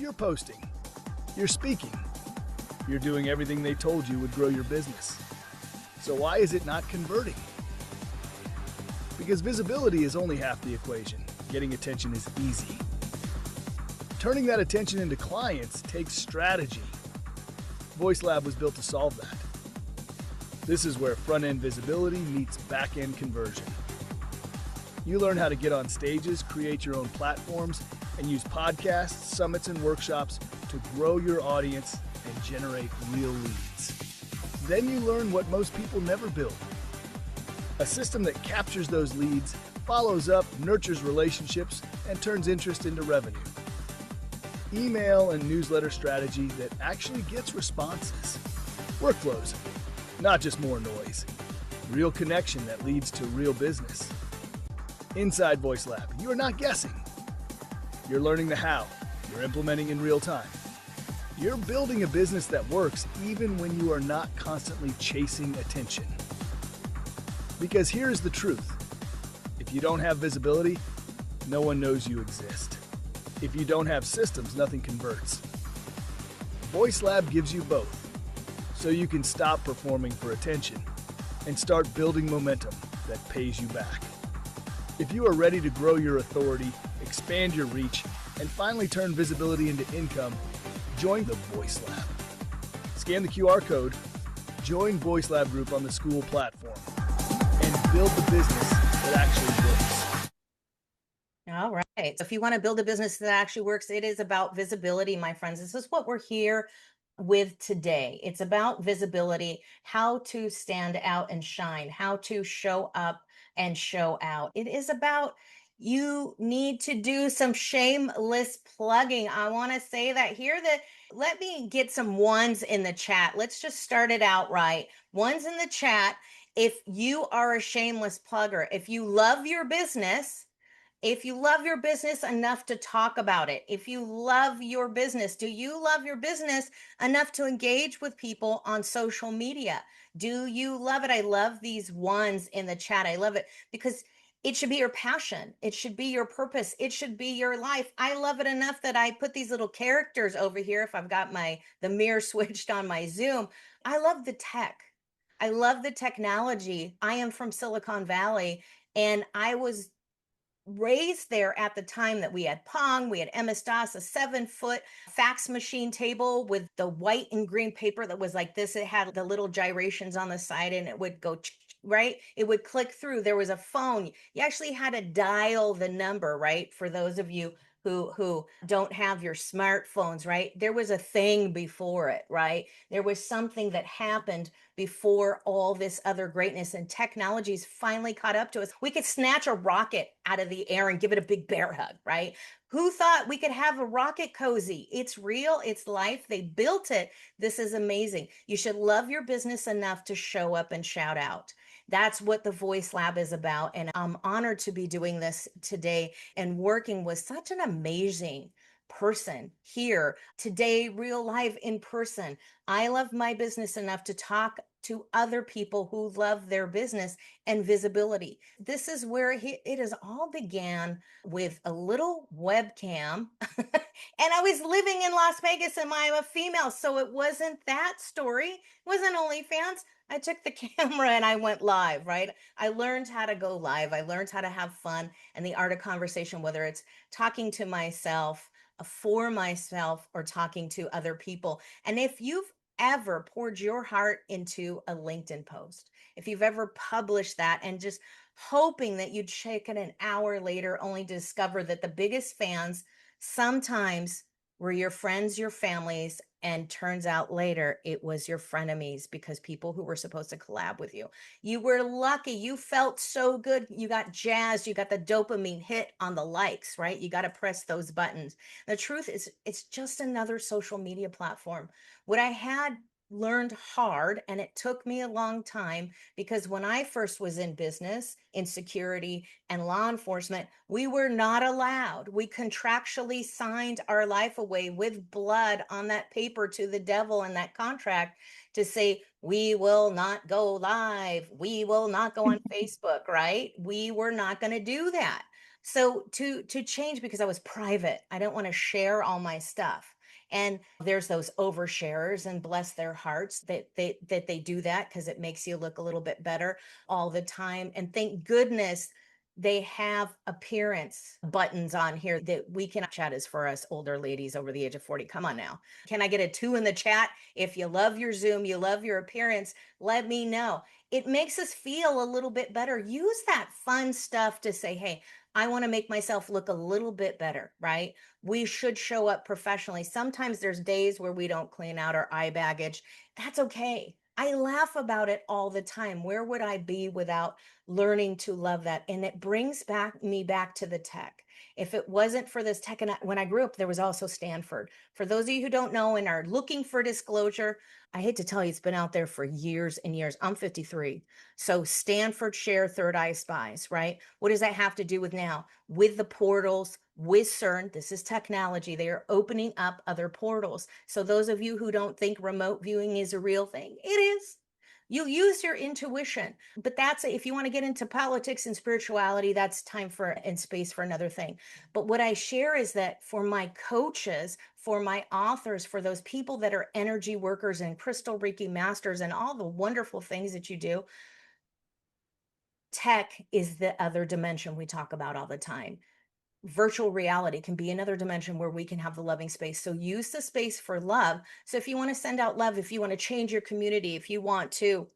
You're posting, you're speaking, you're doing everything they told you would grow your business. So why is it not converting? Because visibility is only half the equation. Getting attention is easy. Turning that attention into clients takes strategy. VoiceLab was built to solve that. This is where front-end visibility meets back-end conversion. You learn how to get on stages, create your own platforms, and use podcasts, summits, and workshops to grow your audience and generate real leads. Then you learn what most people never build. A system that captures those leads, follows up, nurtures relationships, and turns interest into revenue. Email and newsletter strategy that actually gets responses. Workflows, not just more noise. Real connection that leads to real business. Inside VoiceLab, you are not guessing. You're learning the how. You're implementing in real time. You're building a business that works even when you are not constantly chasing attention. Because here's the truth. If you don't have visibility, no one knows you exist. If you don't have systems, nothing converts. VoiceLab gives you both, so you can stop performing for attention and start building momentum that pays you back. If you are ready to grow your authority, expand your reach, and finally turn visibility into income, join the VoiceLab. Scan the QR code, join VoiceLab group on the school platform, and build the business that actually works. All right. So if you want to build a business that actually works, it is about visibility, my friends. This is what we're here with today. It's about visibility, how to stand out and shine, how to show up and show out. It is about you need to do some shameless plugging. I want to say that here that let me get some ones in the chat. Let's just start it out right. Ones in the chat. If you are a shameless plugger, if you love your business, enough to talk about it, if you love your business, do you love your business enough to engage with people on social media? Do you love it? I love these ones in the chat. I love it because it should be your passion. It should be your purpose. It should be your life. I love it enough that I put these little characters over here. If I've got the mirror switched on my Zoom, I love the tech. I love the technology. I am from Silicon Valley, and I was raised there at the time that we had Pong, we had MS-DOS, a 7-foot fax machine table with the white and green paper that was like this. It had the little gyrations on the side and it would go, right? It would click through. There was a phone. You actually had to dial the number, right? For those of you who don't have your smartphones, right? There was a thing before it, right? There was something that happened before all this other greatness, and technology's finally caught up to us. We could snatch a rocket out of the air and give it a big bear hug, right? Who thought we could have a rocket cozy? It's real, it's life. They built it. This is amazing. You should love your business enough to show up and shout out. That's what the Voice Lab is about. And I'm honored to be doing this today and working with such an amazing person here today, real life in person. I love my business enough to talk to other people who love their business and visibility. This is where it has all began with a little webcam. And I was living in Las Vegas and I'm a female. So it wasn't that story. It wasn't OnlyFans. I took the camera and I went live, right? I learned how to go live. I learned how to have fun and the art of conversation, whether it's talking to myself, for myself, or talking to other people. And if you've ever poured your heart into a LinkedIn post, if you've ever published that and just hoping that you'd check it an hour later, only to discover that the biggest fans sometimes were your friends, your families, and turns out later it was your frenemies because people who were supposed to collab with you. You were lucky. You felt so good. You got jazzed. You got the dopamine hit on the likes, right? You got to press those buttons. The truth is, it's just another social media platform. What I had learned hard, and it took me a long time, because when I first was in business, in security and law enforcement, we were not allowed. We contractually signed our life away with blood on that paper to the devil in that contract to say, we will not go live. We will not go on Facebook, right? We were not going to do that. So to change, because I was private, I don't want to share all my stuff. And there's those oversharers, and bless their hearts that they do that because it makes you look a little bit better all the time. And thank goodness they have appearance buttons on here that we can chat is for us older ladies over the age of 40. Come on now. Can I get a 2 in the chat? If you love your Zoom, you love your appearance, let me know. It makes us feel a little bit better. Use that fun stuff to say, hey, I want to make myself look a little bit better, right? We should show up professionally. Sometimes there's days where we don't clean out our eye baggage. That's okay. I laugh about it all the time. Where would I be without learning to love that? And it brings me back to the tech. If it wasn't for this tech, and when I grew up, there was also Stanford. For those of you who don't know and are looking for disclosure, I hate to tell you, it's been out there for years and years. I'm 53. So Stanford share third eye spies, right? What does that have to do with now? With the portals, with CERN, this is technology. They are opening up other portals. So those of you who don't think remote viewing is a real thing, it is. You use your intuition, but that's if you want to get into politics and spirituality, that's time for and space for another thing. But what I share is that for my coaches, for my authors, for those people that are energy workers and crystal Reiki masters and all the wonderful things that you do, tech is the other dimension we talk about all the time. Virtual reality can be another dimension where we can have the loving space. So use the space for love. So if you want to send out love, if you want to change your community, if you want to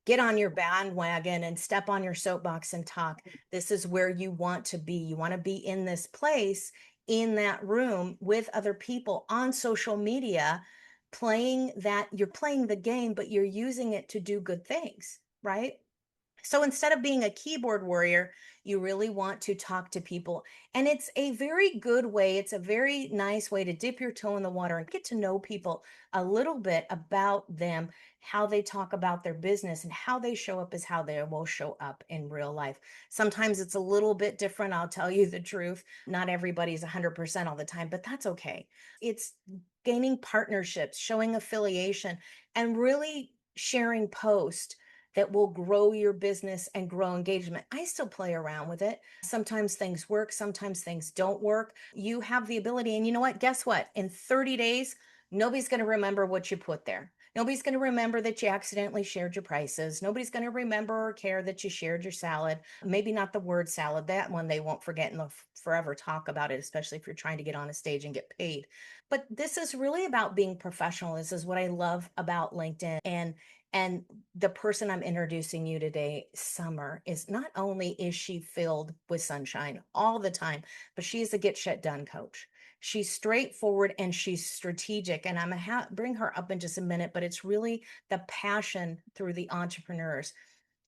get on your bandwagon and step on your soapbox and talk, this is where you want to be. You want to be in this place, in that room with other people on social media, playing that you're playing the game, but you're using it to do good things, right? So instead of being a keyboard warrior, you really want to talk to people. And it's a very good way, it's a very nice way to dip your toe in the water and get to know people a little bit about them, how they talk about their business, and how they show up is how they will show up in real life. Sometimes it's a little bit different. I'll tell you the truth. Not everybody's 100% all the time, but that's okay. It's gaining partnerships, showing affiliation, and really sharing posts that will grow your business and grow engagement. I still play around with it. Sometimes things work, sometimes things don't work. You have the ability, and you know what? Guess what? In 30 days, nobody's going to remember what you put there. Nobody's going to remember that you accidentally shared your prices. Nobody's going to remember or care that you shared your salad. Maybe not the word salad. That one they won't forget and they'll forever talk about it, especially if you're trying to get on a stage and get paid. But this is really about being professional. This is what I love about LinkedIn. And the person I'm introducing you today, Summer, is not only is she filled with sunshine all the time, but she's a get shit done coach. She's straightforward and she's strategic. And I'm going to bring her up in just a minute, but it's really the passion through the entrepreneurs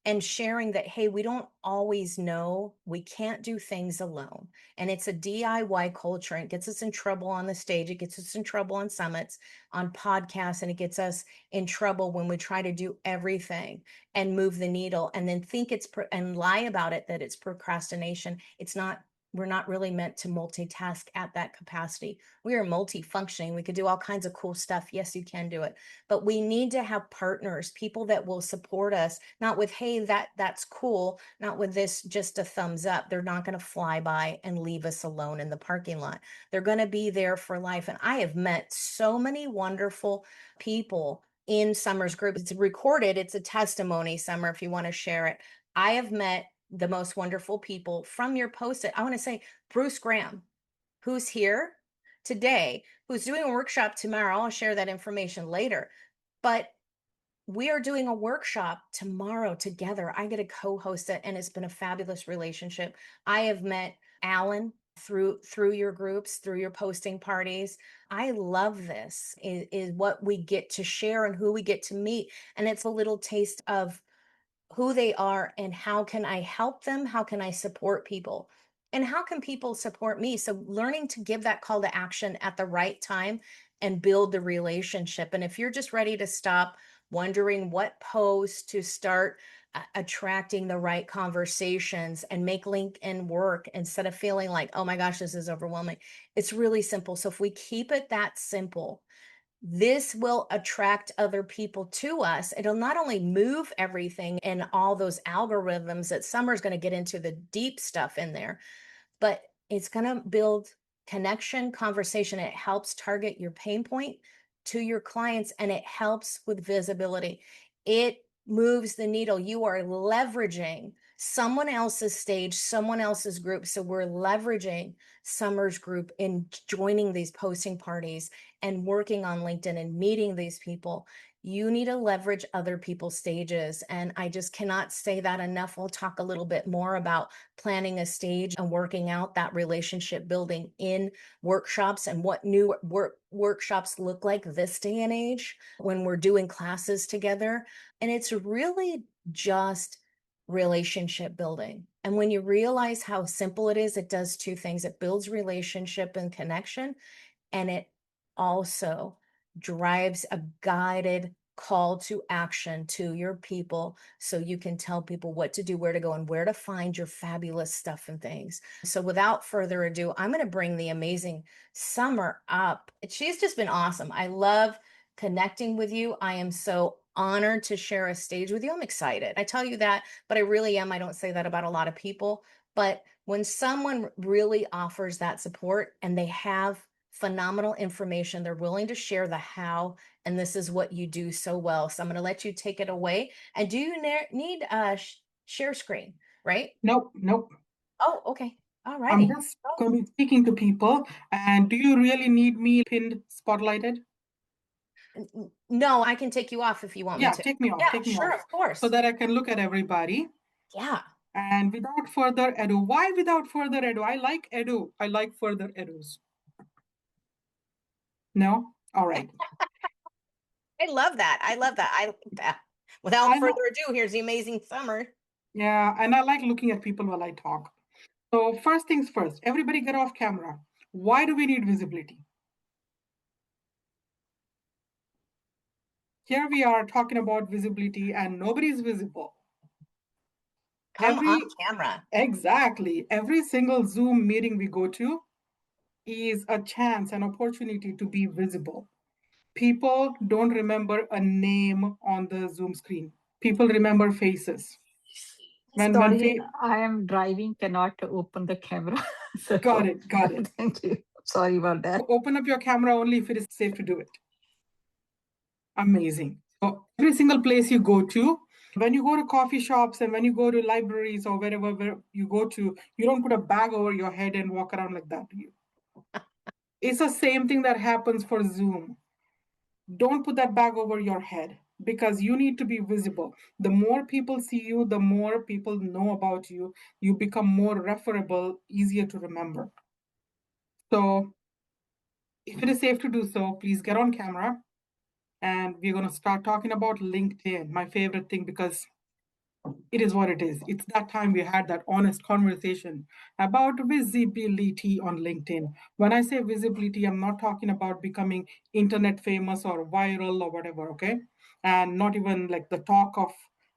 and sharing that, hey, we don't always know, we can't do things alone. And it's a DIY culture, and it gets us in trouble on the stage, it gets us in trouble on summits, on podcasts, and it gets us in trouble when we try to do everything and move the needle and then think and lie about it that it's procrastination. It's not. We're not really meant to multitask at that capacity. We are multifunctioning. We could do all kinds of cool stuff. Yes, you can do it, but we need to have partners, people that will support us, not with, hey, that's cool, not with this just a thumbs up. They're not going to fly by and leave us alone in the parking lot. They're going to be there for life. And I have met so many wonderful people in Summer's group. It's recorded, it's a testimony, Summer, if you want to share it. I have met the most wonderful people from your post. I want to say Bruce Graham, who's here today, who's doing a workshop tomorrow. I'll share that information later. But we are doing a workshop tomorrow together. I get to co-host it, and it's been a fabulous relationship. I have met Alan through your groups, through your posting parties. I love this is what we get to share and who we get to meet. And it's a little taste of who they are and how can I help them? How can I support people? And how can people support me? So learning to give that call to action at the right time and build the relationship. And if you're just ready to stop wondering what post to start attracting the right conversations and make LinkedIn work instead of feeling like, oh my gosh, this is overwhelming. It's really simple. So if we keep it that simple, this will attract other people to us. It'll not only move everything and all those algorithms that Summer's going to get into the deep stuff in there, but it's going to build connection, conversation. It helps target your pain point to your clients, and it helps with visibility. It moves the needle. You are leveraging someone else's stage, someone else's group. So we're leveraging Summer's group in joining these posting parties and working on LinkedIn and meeting these people. You need to leverage other people's stages. And I just cannot say that enough. We'll talk a little bit more about planning a stage and working out that relationship building in workshops and what new workshops look like this day and age when we're doing classes together. And it's really just relationship building. And when you realize how simple it is, it does two things. It builds relationship and connection, and it also drives a guided call to action to your people so you can tell people what to do, where to go, and where to find your fabulous stuff and things. So without further ado, I'm going to bring the amazing Summer up. She's just been awesome. I love connecting with you. I am so honored to share a stage with you. I'm excited. I tell you that, but I really am. I don't say that about a lot of people. But when someone really offers that support and they have phenomenal information, they're willing to share the how, and this is what you do so well. So I'm going to let you take it away. And do you need a share screen, right? Nope, nope. Oh, okay. All I'm righty. just going to be speaking to people. And do you really need me pinned, spotlighted? No, I can take you off if you want me Yeah, to. take me off, Yeah, take me sure, off. of course. So that I can look at everybody. Yeah. And without further ado, why without further ado? I like ado. I like further ados. No? All right. I love that. I love that. I like that. Without I know. further ado, here's the amazing Summer. Yeah, and I like looking at people while I talk. So first things first, everybody get off camera. Why do we need visibility? Here we are talking about visibility and nobody's visible. Come on camera. Exactly. Every single Zoom meeting we go to is a chance, an opportunity to be visible. People don't remember a name on the Zoom screen. People remember faces. Sorry, I am driving, cannot open the camera. So, Got it. thank you. Sorry about that. Open up your camera only if it is safe to do it. Amazing. So every single place you go to, when you go to coffee shops and when you go to libraries or wherever where you go to, you don't put a bag over your head and walk around like that, do you? It's the same thing that happens for Zoom. Don't put that bag over your head because you need to be visible. The more people see you, the more people know about you. You become more referable, easier to remember. So if it is safe to do so, please get on camera. And we're going to start talking about LinkedIn, my favorite thing, because it is what it is. It's that time we had that honest conversation about visibility on LinkedIn. When I say visibility, I'm not talking about becoming internet famous or viral or whatever, okay? And not even like the talk of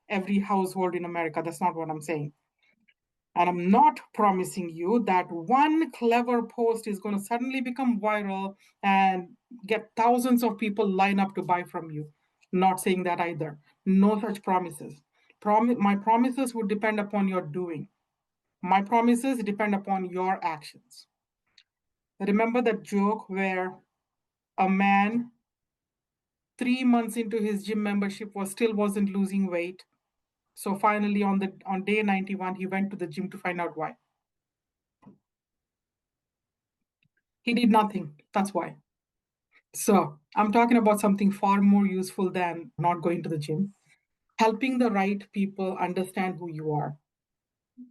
every household in America. That's not what I'm saying. And I'm not promising you that one clever post is going to suddenly become viral and get thousands of people line up to buy from you. Not saying that either. No such promises. My promises would depend upon your doing. My promises depend upon your actions. Remember that joke where a man 3 months into his gym membership still wasn't losing weight. So finally on day 91, he went to the gym to find out why. He did nothing. That's why. So I'm talking about something far more useful than not going to the gym. Helping the right people understand who you are,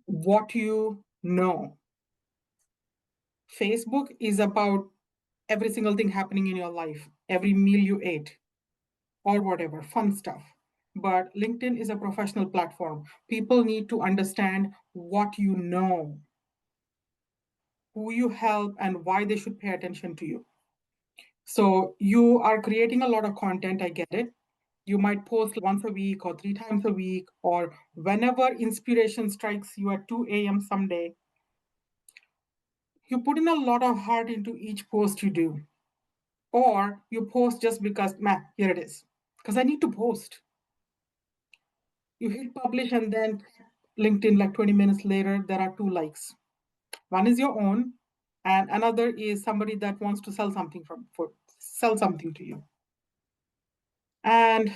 what you know. Facebook is about every single thing happening in your life, every meal you ate, or whatever, fun stuff. But LinkedIn is a professional platform. People need to understand what you know, who you help, and why they should pay attention to you. So you are creating a lot of content, I get it. You might post once a week or 3 times a week, or whenever inspiration strikes you at 2 a.m. someday. You put in a lot of heart into each post you do. Or you post just because, man, here it is. Because I need to post. You hit publish and then LinkedIn, like 20 minutes later, there are 2 likes. One is your own, and another is somebody that wants to sell something sell something to you. And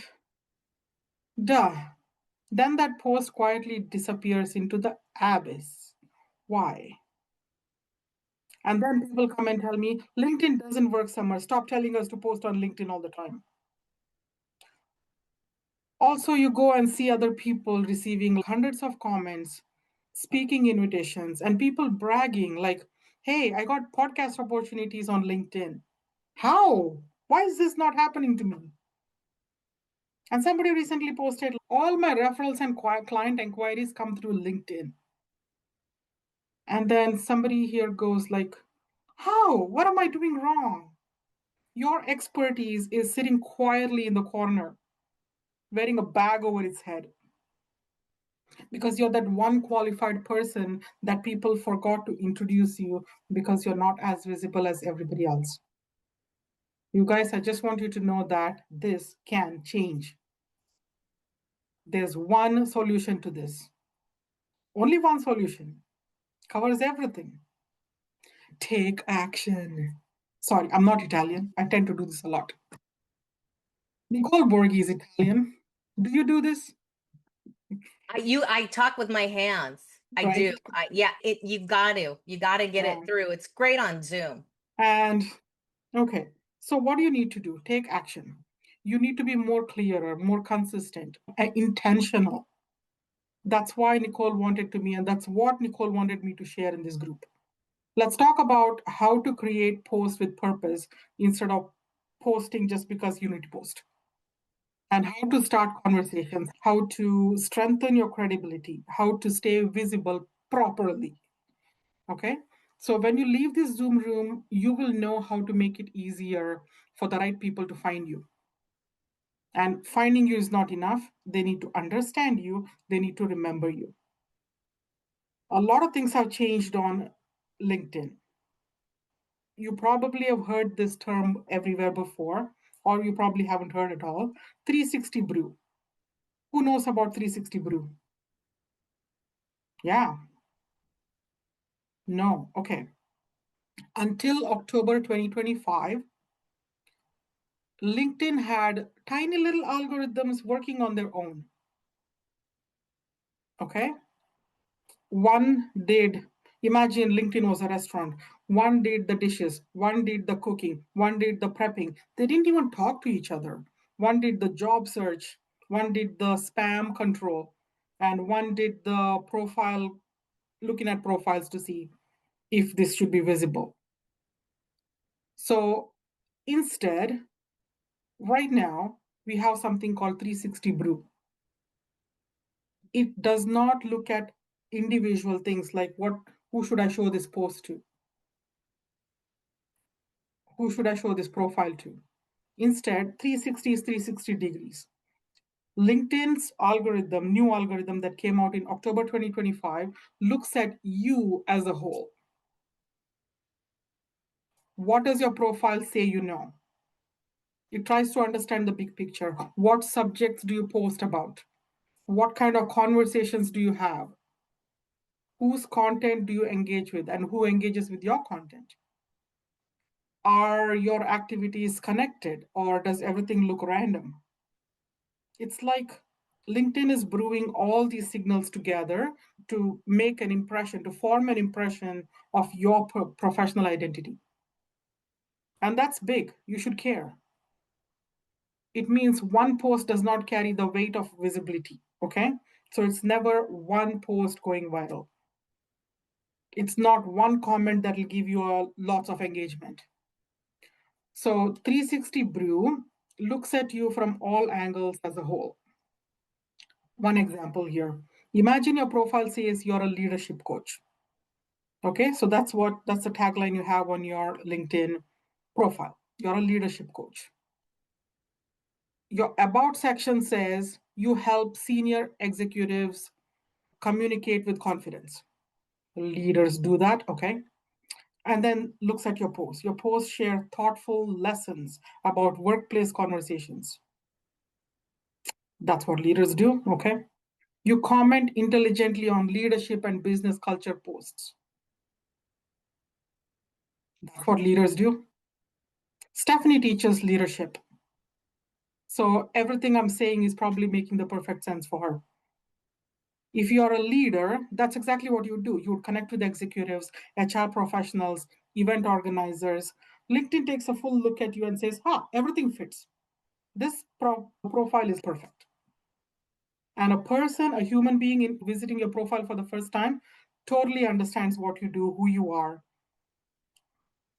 then that post quietly disappears into the abyss. Why? And then people come and tell me, LinkedIn doesn't work, Summer. Stop telling us to post on LinkedIn all the time. Also, you go and see other people receiving hundreds of comments, speaking invitations, and people bragging like, hey, I got podcast opportunities on LinkedIn. How? Why is this not happening to me? And somebody recently posted, all my referrals and client inquiries come through LinkedIn. And then somebody here goes like, how? What am I doing wrong? Your expertise is sitting quietly in the corner, wearing a bag over its head. Because you're that one qualified person that people forgot to introduce you because you're not as visible as everybody else. You guys, I just want you to know that this can change. There's one solution to this. Only one solution. Covers everything. Take action. Sorry, I'm not Italian. I tend to do this a lot. Nicole Borghi is Italian. Do you do this? I talk with my hands. I Right. do. You got to get it through. It's great on Zoom. And okay, so what do you need to do? Take action. You need to be more clearer, more consistent, and intentional. That's why Nicole wanted to me, and that's what Nicole wanted me to share in this group. Let's talk about how to create posts with purpose instead of posting just because you need to post. And how to start conversations, how to strengthen your credibility, how to stay visible properly. Okay? So when you leave this Zoom room, you will know how to make it easier for the right people to find you. And finding you is not enough. They need to understand you, they need to remember you. A lot of things have changed on LinkedIn. You probably have heard this term everywhere before, or you probably haven't heard at all. 360 brew. Who knows about 360 brew? Yeah. No. Okay. Until October 2025, LinkedIn had tiny little algorithms working on their own. Okay. One did, imagine LinkedIn was a restaurant. One did the dishes, one did the cooking, one did the prepping. They didn't even talk to each other. One did the job search, one did the spam control, and one did the profile, looking at profiles to see if this should be visible. So instead, right now, we have something called 360 brew. It does not look at individual things like who should I show this post to? Who should I show this profile to? Instead, 360 is 360 degrees. LinkedIn's algorithm, new algorithm that came out in October 2025, looks at you as a whole. What does your profile say you know? It tries to understand the big picture. What subjects do you post about? What kind of conversations do you have? Whose content do you engage with and who engages with your content? Are your activities connected or does everything look random? It's like LinkedIn is brewing all these signals together to make an impression, to form an impression of your professional identity. And that's big. You should care. It means one post does not carry the weight of visibility. Okay. So it's never one post going viral. It's not one comment that will give you lots of engagement. So 360 Brew looks at you from all angles as a whole. One example here. Imagine your profile says you're a leadership coach. Okay, so that's the tagline you have on your LinkedIn profile. You're a leadership coach. Your about section says you help senior executives communicate with confidence. Leaders do that, okay? And then looks at your post. Your posts share thoughtful lessons about workplace conversations. That's what leaders do, okay? You comment intelligently on leadership and business culture posts. That's what leaders do. Stephanie teaches leadership. So everything I'm saying is probably making the perfect sense for her. If you are a leader, that's exactly what you do. You would connect with executives, HR professionals, event organizers. LinkedIn takes a full look at you and says, everything fits. This profile is perfect. And a person, a human being visiting your profile for the first time, totally understands what you do, who you are.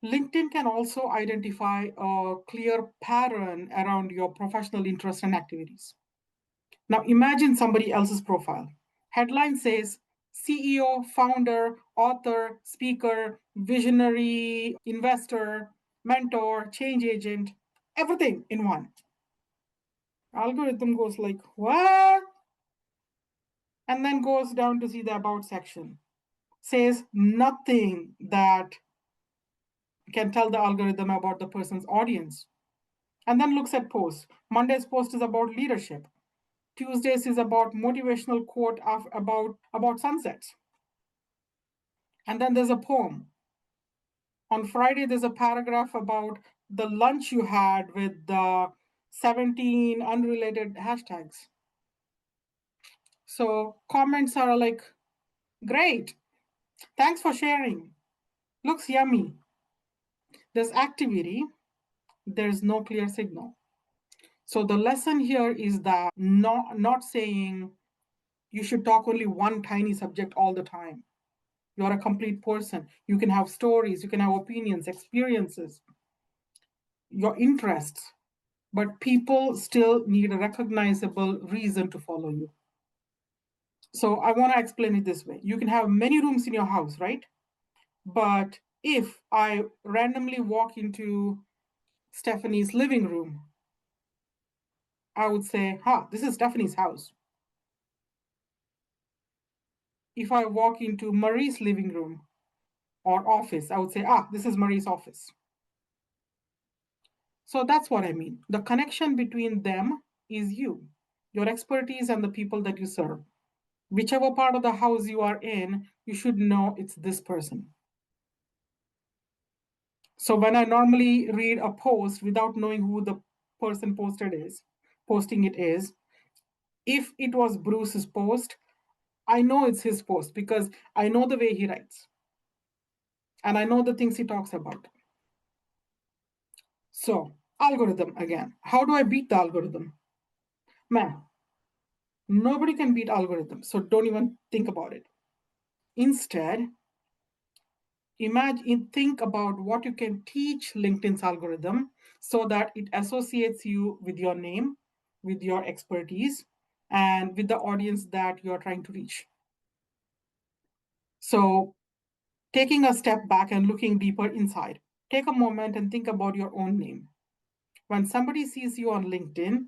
LinkedIn can also identify a clear pattern around your professional interests and activities. Now imagine somebody else's profile. Headline says CEO, founder, author, speaker, visionary, investor, mentor, change agent, everything in one. Algorithm goes like, what? And then goes down to see the about section. Says nothing that can tell the algorithm about the person's audience. And then looks at posts. Monday's post is about leadership. Tuesdays is about motivational quote about sunsets. And then there's a poem. On Friday, there's a paragraph about the lunch you had with the 17 unrelated hashtags. So comments are like, great, thanks for sharing. Looks yummy. There's activity, there's no clear signal. So the lesson here is that not saying you should talk only one tiny subject all the time. You're a complete person. You can have stories, you can have opinions, experiences, your interests, but people still need a recognizable reason to follow you. So I want to explain it this way. You can have many rooms in your house, right? But if I randomly walk into Stephanie's living room, I would say, this is Stephanie's house. If I walk into Marie's living room or office, I would say, this is Marie's office. So that's what I mean. The connection between them is you, your expertise, and the people that you serve. Whichever part of the house you are in, you should know it's this person. So when I normally read a post without knowing who the person posting it is, if it was Bruce's post, I know it's his post because I know the way he writes. And I know the things he talks about. So, algorithm again. How do I beat the algorithm? Man, nobody can beat algorithms, so don't even think about it. Instead, think about what you can teach LinkedIn's algorithm so that it associates you with your name, with your expertise, and with the audience that you're trying to reach. So taking a step back and looking deeper inside, take a moment and think about your own name. When somebody sees you on LinkedIn,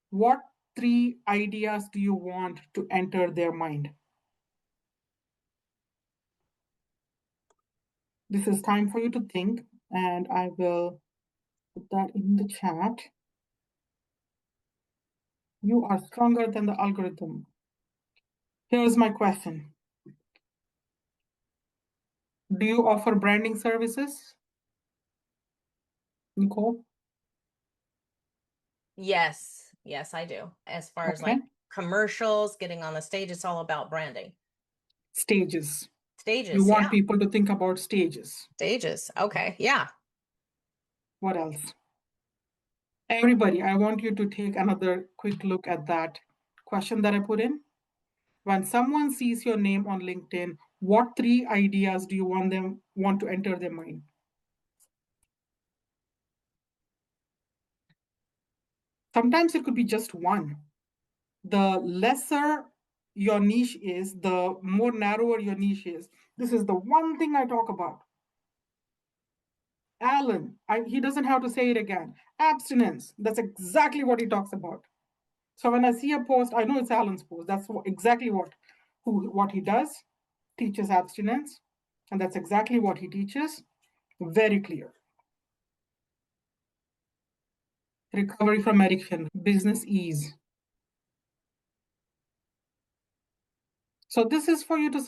what 3 ideas do you want to enter their mind? This is time for you to think, and I will put that in the chat. You are stronger than the algorithm. Here's my question. Do you offer branding services, Nicole? Yes, I do. As far as like commercials, getting on the stage, it's all about branding. Stages. Stages. You want people to think about stages. Stages. Okay. Yeah. What else? Everybody, I want you to take another quick look at that question that I put in. When someone sees your name on LinkedIn, what 3 ideas do you want to enter their mind? Sometimes it could be just one. The lesser your niche is, the more narrower your niche is. This is the one thing I talk about. Alan, he doesn't have to say it again. Abstinence, that's exactly what he talks about. So when I see a post, I know it's Alan's post. That's exactly what he does, teaches abstinence. And that's exactly what he teaches. Very clear. Recovery from addiction, business ease. So this is for you to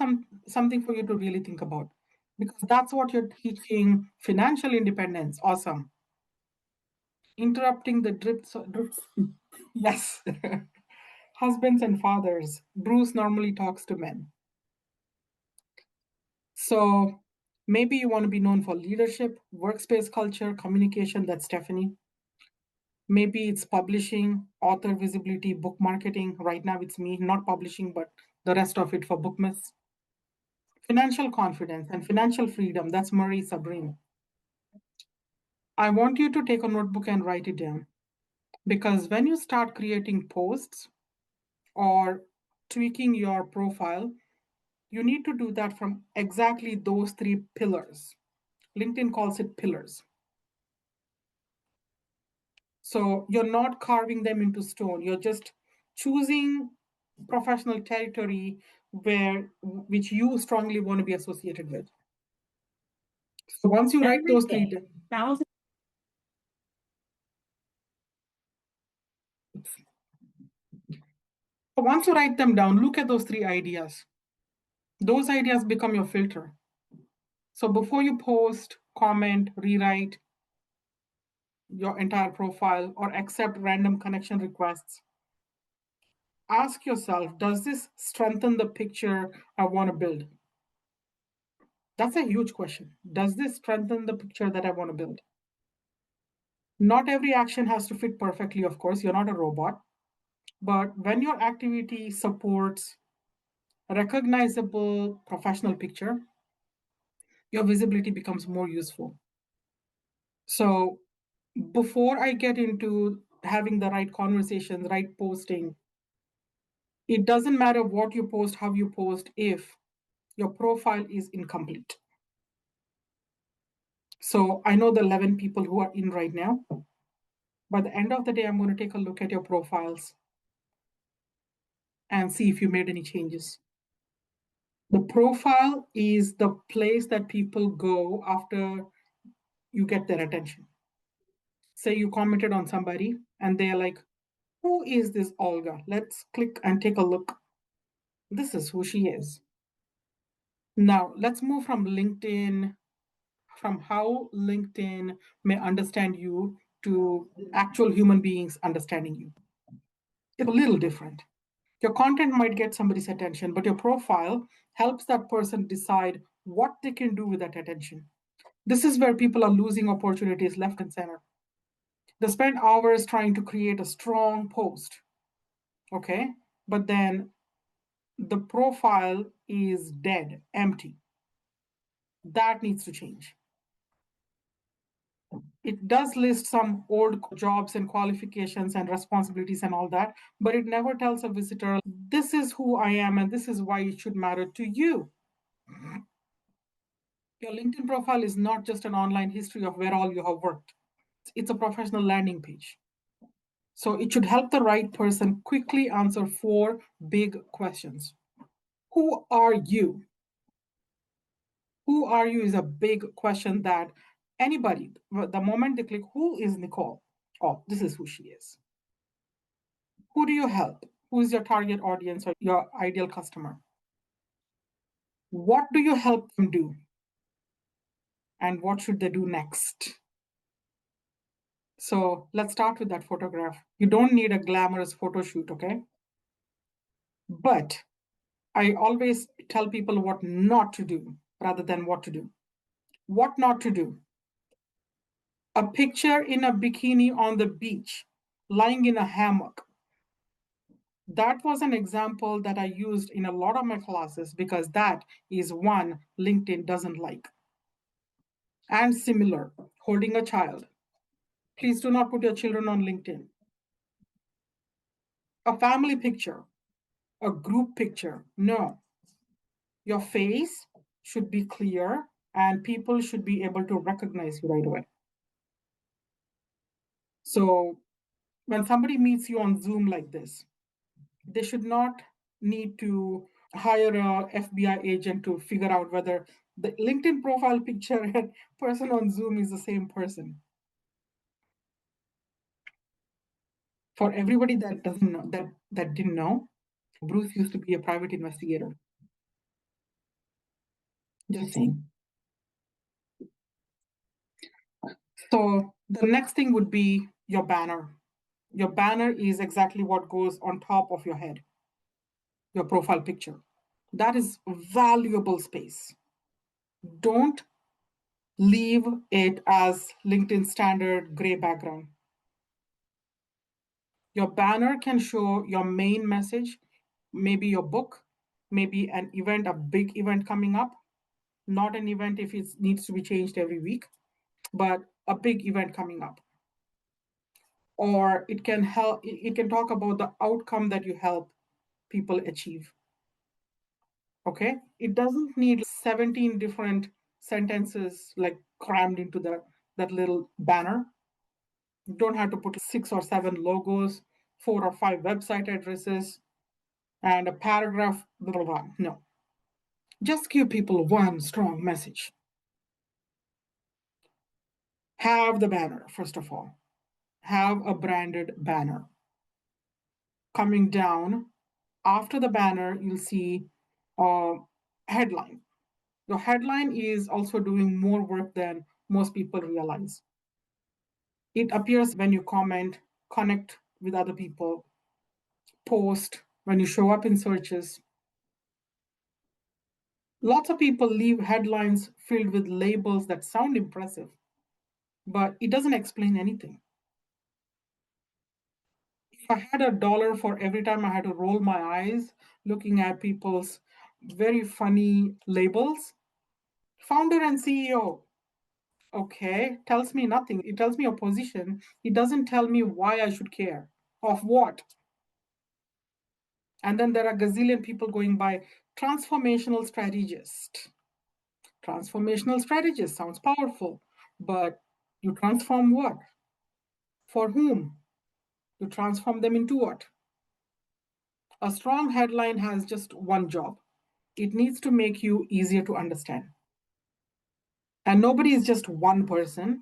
something for you to really think about. because that's what you're teaching. Financial independence. Awesome. Interrupting the drips. Yes. Husbands and fathers. Bruce normally talks to men. So maybe you want to be known for leadership, workspace culture, communication. That's Stephanie. Maybe it's publishing, author visibility, book marketing. Right now it's me, not publishing, but the rest of it for Bookmas. Financial confidence and financial freedom. That's Marie Sabrine. I want you to take a notebook and write it down. Because when you start creating posts or tweaking your profile, you need to do that from exactly those three pillars. LinkedIn calls it pillars. So you're not carving them into stone. You're just choosing professional territory which you strongly want to be associated with. So once you write those three down, once you write them down, look at those three ideas. Those ideas become your filter. So before you post, comment, rewrite your entire profile, or accept random connection requests, ask yourself, does this strengthen the picture I want to build? That's a huge question. Does this strengthen the picture that I want to build? Not every action has to fit perfectly, of course. You're not a robot. But when your activity supports a recognizable professional picture, your visibility becomes more useful. So before I get into having the right conversations, right posting, it doesn't matter what you post, how you post, if your profile is incomplete. So I know the 11 people who are in right now. By the end of the day, I'm going to take a look at your profiles and see if you made any changes. The profile is the place that people go after you get their attention. Say you commented on somebody and they're like, who is this Olga? Let's click and take a look. This is who she is. Now, let's move from LinkedIn, from how LinkedIn may understand you to actual human beings understanding you. It's a little different. Your content might get somebody's attention, but your profile helps that person decide what they can do with that attention. This is where people are losing opportunities left and center. They spend hours trying to create a strong post, okay? But then the profile is dead, empty. That needs to change. It does list some old jobs and qualifications and responsibilities and all that, but it never tells a visitor, this is who I am and this is why it should matter to you. Your LinkedIn profile is not just an online history of where all you have worked. It's a professional landing page. So it should help the right person quickly answer 4 big questions. Who are you? Who are you is a big question that anybody, the moment they click, who is Nicole? Oh, this is who she is. Who do you help? Who is your target audience or your ideal customer? What do you help them do? And what should they do next? So let's start with that photograph. You don't need a glamorous photo shoot, okay? But I always tell people what not to do rather than what to do. What not to do? A picture in a bikini on the beach, lying in a hammock. That was an example that I used in a lot of my classes because that is one LinkedIn doesn't like. And similar, holding a child. Please do not put your children on LinkedIn. A family picture, a group picture, no. Your face should be clear and people should be able to recognize you right away. So when somebody meets you on Zoom like this, they should not need to hire a FBI agent to figure out whether the LinkedIn profile picture and person on Zoom is the same person. For everybody that doesn't know, that didn't know, Bruce used to be a private investigator. Just saying. So the next thing would be your banner. Your banner is exactly what goes on top of your head, your profile picture. That is valuable space. Don't leave it as LinkedIn standard gray background. Your banner can show your main message, maybe your book, maybe an event, a big event coming up, not an event if it needs to be changed every week, but a big event coming up. Or it can help, it can talk about the outcome that you help people achieve. Okay, it doesn't need 17 different sentences like crammed into that little banner. You don't have to put 6 or 7 logos, 4 or 5 website addresses, and a paragraph, blah, blah, blah. No, just give people one strong message. Have the banner, first of all. Have a branded banner. Coming down, after the banner, you'll see a headline. The headline is also doing more work than most people realize. It appears when you comment, connect with other people, post, when you show up in searches. Lots of people leave headlines filled with labels that sound impressive, but it doesn't explain anything. If I had $1 for every time I had to roll my eyes looking at people's very funny labels, founder and CEO, okay, tells me nothing. It tells me a position. It doesn't tell me why I should care. Of what? And then there are gazillion people going by transformational strategist. Transformational strategist sounds powerful, but you transform what? For whom? You transform them into what? A strong headline has just one job. It needs to make you easier to understand. And nobody is just one person.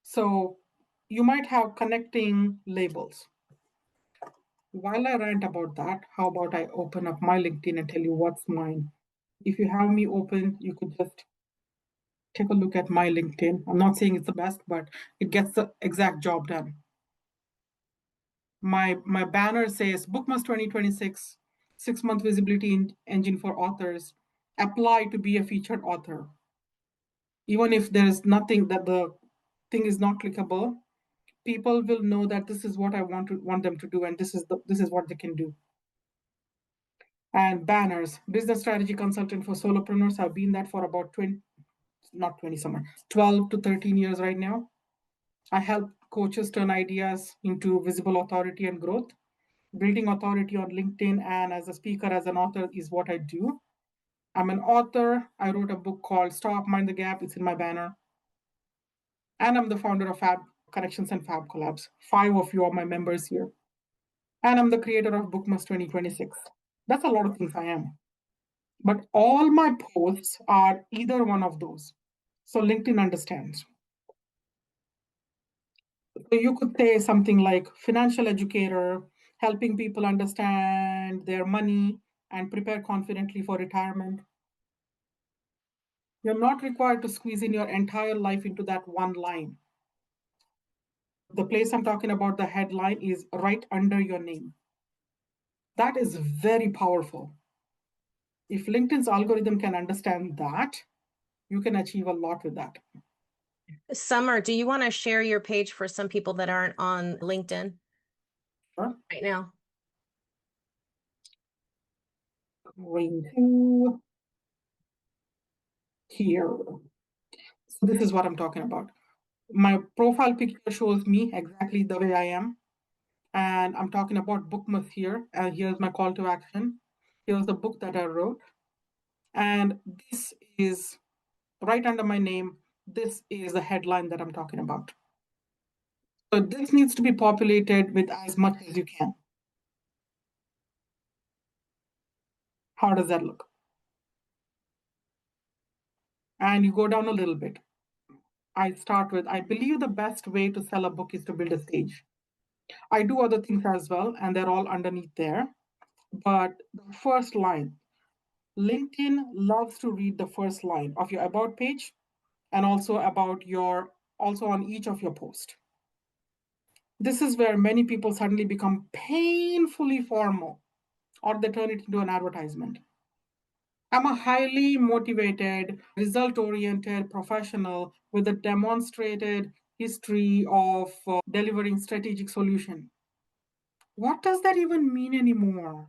So you might have connecting labels. While I rant about that, how about I open up my LinkedIn and tell you what's mine? If you have me open, you could just take a look at my LinkedIn. I'm not saying it's the best, but it gets the exact job done. My banner says Bookmas 2026, 6-month visibility engine for authors. Apply to be a featured author. Even if there is nothing, that the thing is not clickable, people will know that this is what I want them to do, and this is what they can do. And banners, business strategy consultant for solopreneurs. I've been that for about 12 to 13 years right now. I help coaches turn ideas into visible authority and growth. Building authority on LinkedIn and as a speaker, as an author is what I do. I'm an author. I wrote a book called Stop, Mind the Gap. It's in my banner. And I'm the founder of Fab Connections and Fab Collabs. 5 of you are my members here. And I'm the creator of Bookmas 2026. That's a lot of things I am. But all my posts are either one of those. So LinkedIn understands. So you could say something like financial educator, helping people understand their money and prepare confidently for retirement. You're not required to squeeze in your entire life into that one line. The place I'm talking about, the headline, is right under your name. That is very powerful. If LinkedIn's algorithm can understand that, you can achieve a lot with that. Summer, do you want to share your page for some people that aren't on LinkedIn? Sure. Right now? Going to here. So this is what I'm talking about. My profile picture shows me exactly the way I am. And I'm talking about Bookmas here. And here's my call to action. Here's the book that I wrote. And this is right under my name. This is the headline that I'm talking about. So this needs to be populated with as much as you can. How does that look? And you go down a little bit. I start with, I believe the best way to sell a book is to build a stage. I do other things as well, and they're all underneath there. But the first line, LinkedIn loves to read the first line of your about page and also about your also on each of your posts. This is where many people suddenly become painfully formal, or they turn it into an advertisement. I'm a highly motivated, result-oriented professional with a demonstrated history of delivering strategic solution. What does that even mean anymore?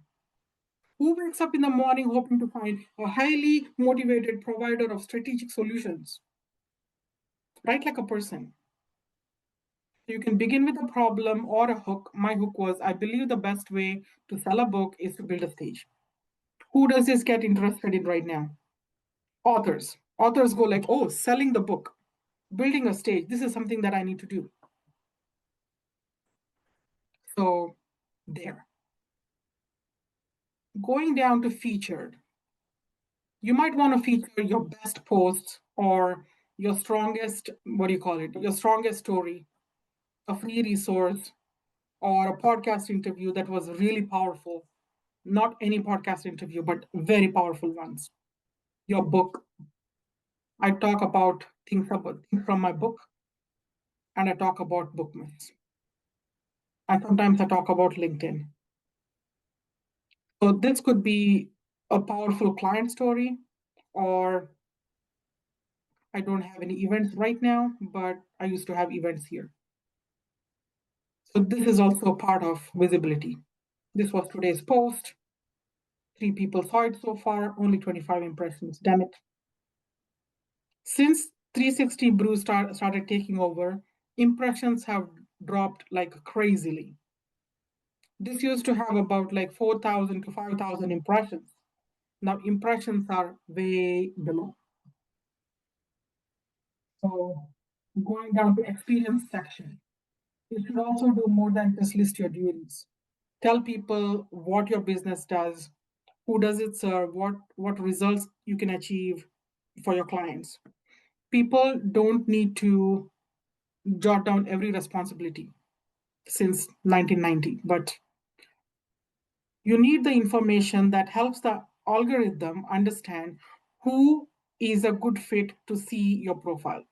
Who wakes up in the morning hoping to find a highly motivated provider of strategic solutions? Write like a person. You can begin with a problem or a hook. My hook was, I believe the best way to sell a book is to build a stage. Who does this get interested in right now? Authors. Authors go like, oh, selling the book, building a stage. This is something that I need to do. So there. Going down to featured. You might want to feature your best posts or your strongest, your strongest story, a free resource, or a podcast interview that was really powerful. Not any podcast interview, but very powerful ones. Your book. I talk about things from my book, and I talk about book myths. And sometimes I talk about LinkedIn. So this could be a powerful client story, or I don't have any events right now, but I used to have events here. So this is also a part of visibility. This was today's post. 3 people saw it so far, only 25 impressions. Damn it. Since 360 Brew started taking over, impressions have dropped like crazily. This used to have about like 4,000 to 5,000 impressions. Now impressions are way below. So going down to experience section, you should also do more than just list your duties. Tell people what your business does, who does it serve, what results you can achieve for your clients. People don't need to jot down every responsibility since 1990, but you need the information that helps the algorithm understand who is a good fit to see your profile.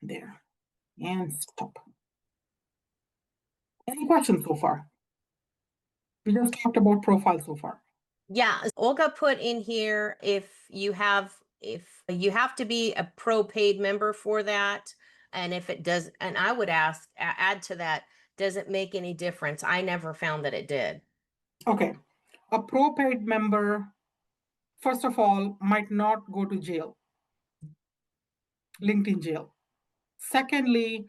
There. And stop. Any questions so far? We just talked about profile so far. Yeah, Olga put in here if you have to be a pro paid member for that, and if it does, and I would add to that, does it make any difference? I never found that it did. Okay, a pro paid member, first of all, might not go to jail, LinkedIn jail. Secondly,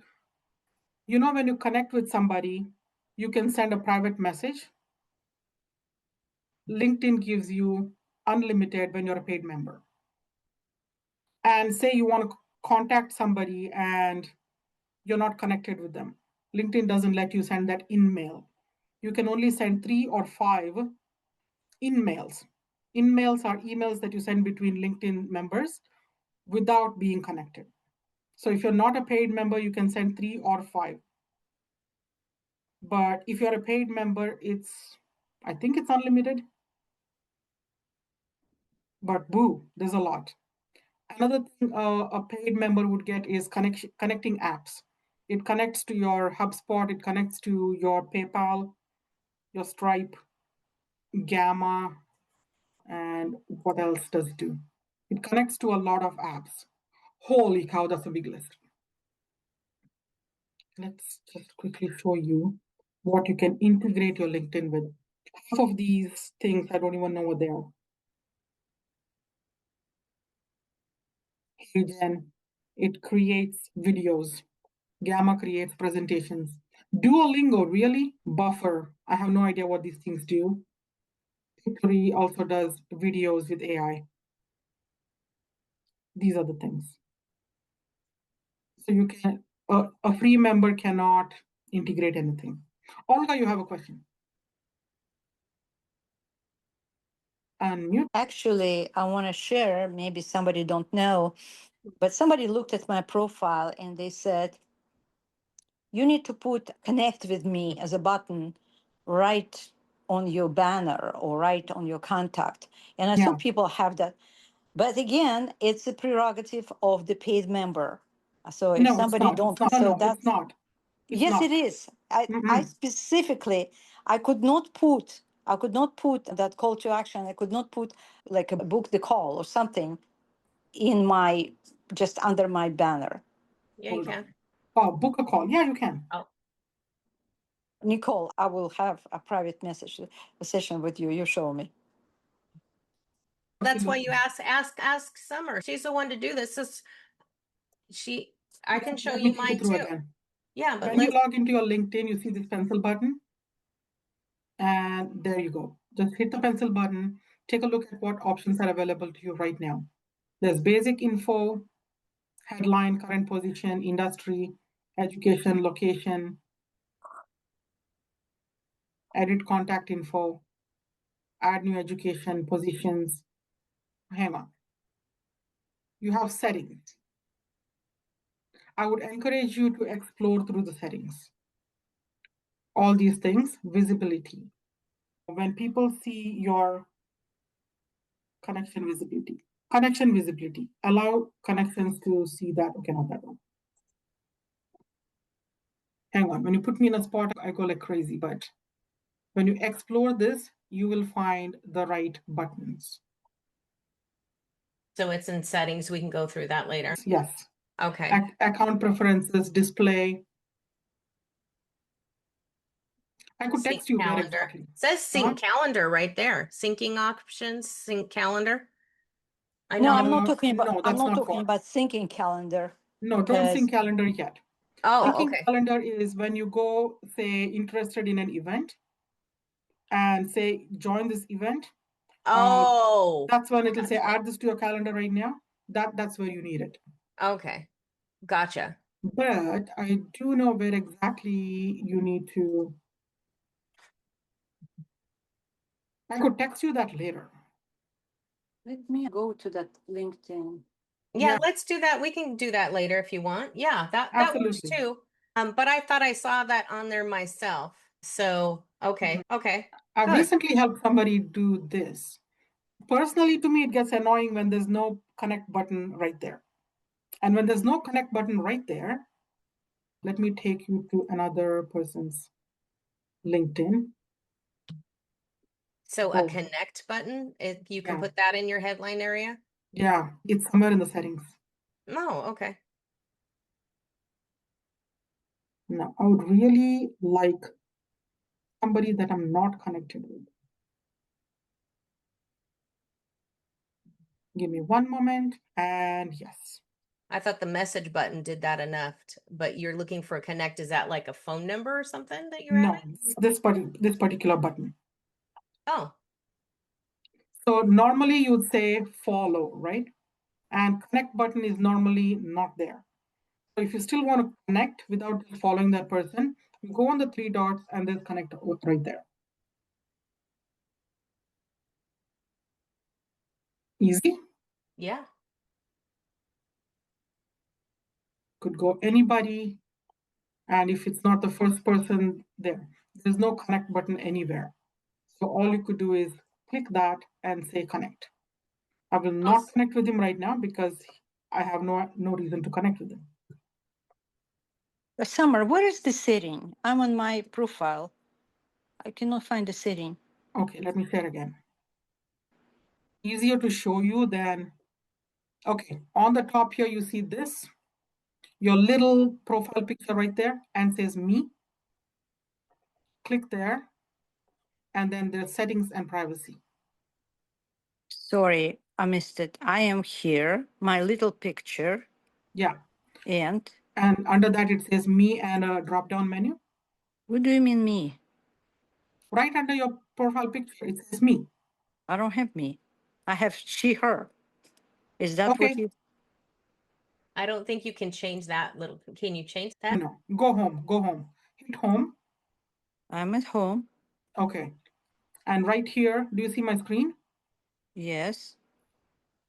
when you connect with somebody, you can send a private message. LinkedIn gives you unlimited when you're a paid member. And say you want to contact somebody and you're not connected with them. LinkedIn doesn't let you send that in mail. You can only send 3 or 5 in-mails. In-mails are emails that you send between LinkedIn members without being connected. So if you're not a paid member, you can send 3 or 5. But if you're a paid member, I think it's unlimited. But boo, there's a lot. Another thing a paid member would get is connecting apps. It connects to your HubSpot, it connects to your PayPal, your Stripe, Gamma, and what else does it do? It connects to a lot of apps. Holy cow, that's a big list. Let's just quickly show you what you can integrate your LinkedIn with. Half of these things, I don't even know what they are. Then it creates videos. Gamma creates presentations. Duolingo, really? Buffer. I have no idea what these things do. Pictory also does videos with AI. These are the things. So you can, a free member cannot integrate anything. Olga, you have a question. Unmute. Actually, I want to share, maybe somebody don't know, but somebody looked at my profile and they said, you need to put connect with me as a button right on your banner or right on your contact. And I saw people have that. But again, it's a prerogative of the paid member. So if No, it's somebody not. don't, No, so no, that's it's not. It's yes, it not. is. I Mm-mm. specifically, I could not put that call to action. I could not put like a book the call or something in my just under my banner. Yeah, you Hold can. on. Oh, book a call. Yeah, you can. Oh, Nicole, I will have a private message a session with you. You show me. that's why you ask Summer. She's the one to do this. I can show Let me you take you mine through too. again. Yeah, but When you log into your LinkedIn, you see this pencil button. And there you go. Just hit the pencil button. Take a look at what options are available to you right now. There's basic info, headline, current position, industry, education, location, edit contact info, add new education, positions. Hang on. You have settings. I would encourage you to explore through the settings. All these things, visibility. When people see your connection visibility, allow connections to see that. Okay, not that one. Hang on, when you put me in a spot, I go like crazy, but when you explore this, you will find the right buttons. so it's in settings. We can go through that later. Yes. Okay. Account preferences, display. I could Sync text you where calendar. exactly. It says sync calendar right there. Syncing options, sync calendar. I know. No, I'm not talking about. No, I'm that's not not talking for. about syncing calendar. No, don't sync calendar yet. Oh, Syncing okay. calendar is when you go, say, interested in an event and say, join this event. Oh, That's when it'll say, gotcha. add this to your calendar right now. That's where you need it. Okay. Gotcha. But I do know where exactly you need to. I could text you that later. Let me go to that LinkedIn. Yeah, let's do that. We can do that later if you want. Yeah, that works Absolutely. too. But I thought I saw that on there myself. So, okay. I've Good. recently helped somebody do this. Personally, to me, it gets annoying when there's no connect button right there. And when there's no connect button right there, let me take you to another person's LinkedIn. So a connect button, you can put that in your headline area? Yeah, it's somewhere in the settings. Oh, okay. Now, I would really like somebody that I'm not connected with. Give me one moment, and yes. I thought the message button did that enough, but you're looking for a connect. Is that like a phone number or something that you're adding? This particular button. Oh. So normally you would say follow, right? And connect button is normally not there. So if you still want to connect without following that person, you go on the three dots and there's connect right there. Easy. Yeah. Could go anybody. And if it's not the first person there's no connect button anywhere. So all you could do is click that and say connect. I will not connect with him right now because I have no reason to connect with him. Summer, where is the setting? I'm on my profile. I cannot find the setting. Okay, let me share again. Easier to show you than, okay, on the top here, you see this, your little profile picture right there and says me. Click there, and then there's settings and privacy. Sorry, I missed it. I am here, my little picture. Yeah. And under that, it says me and a drop-down menu. What do you mean me? Right under your profile picture, it says me. I don't have me. I have she, her. Is that okay. what you... I don't think you can change that little. Can you change that? No, go home. Hit home. I'm at home. Okay. And right here, do you see my screen? Yes.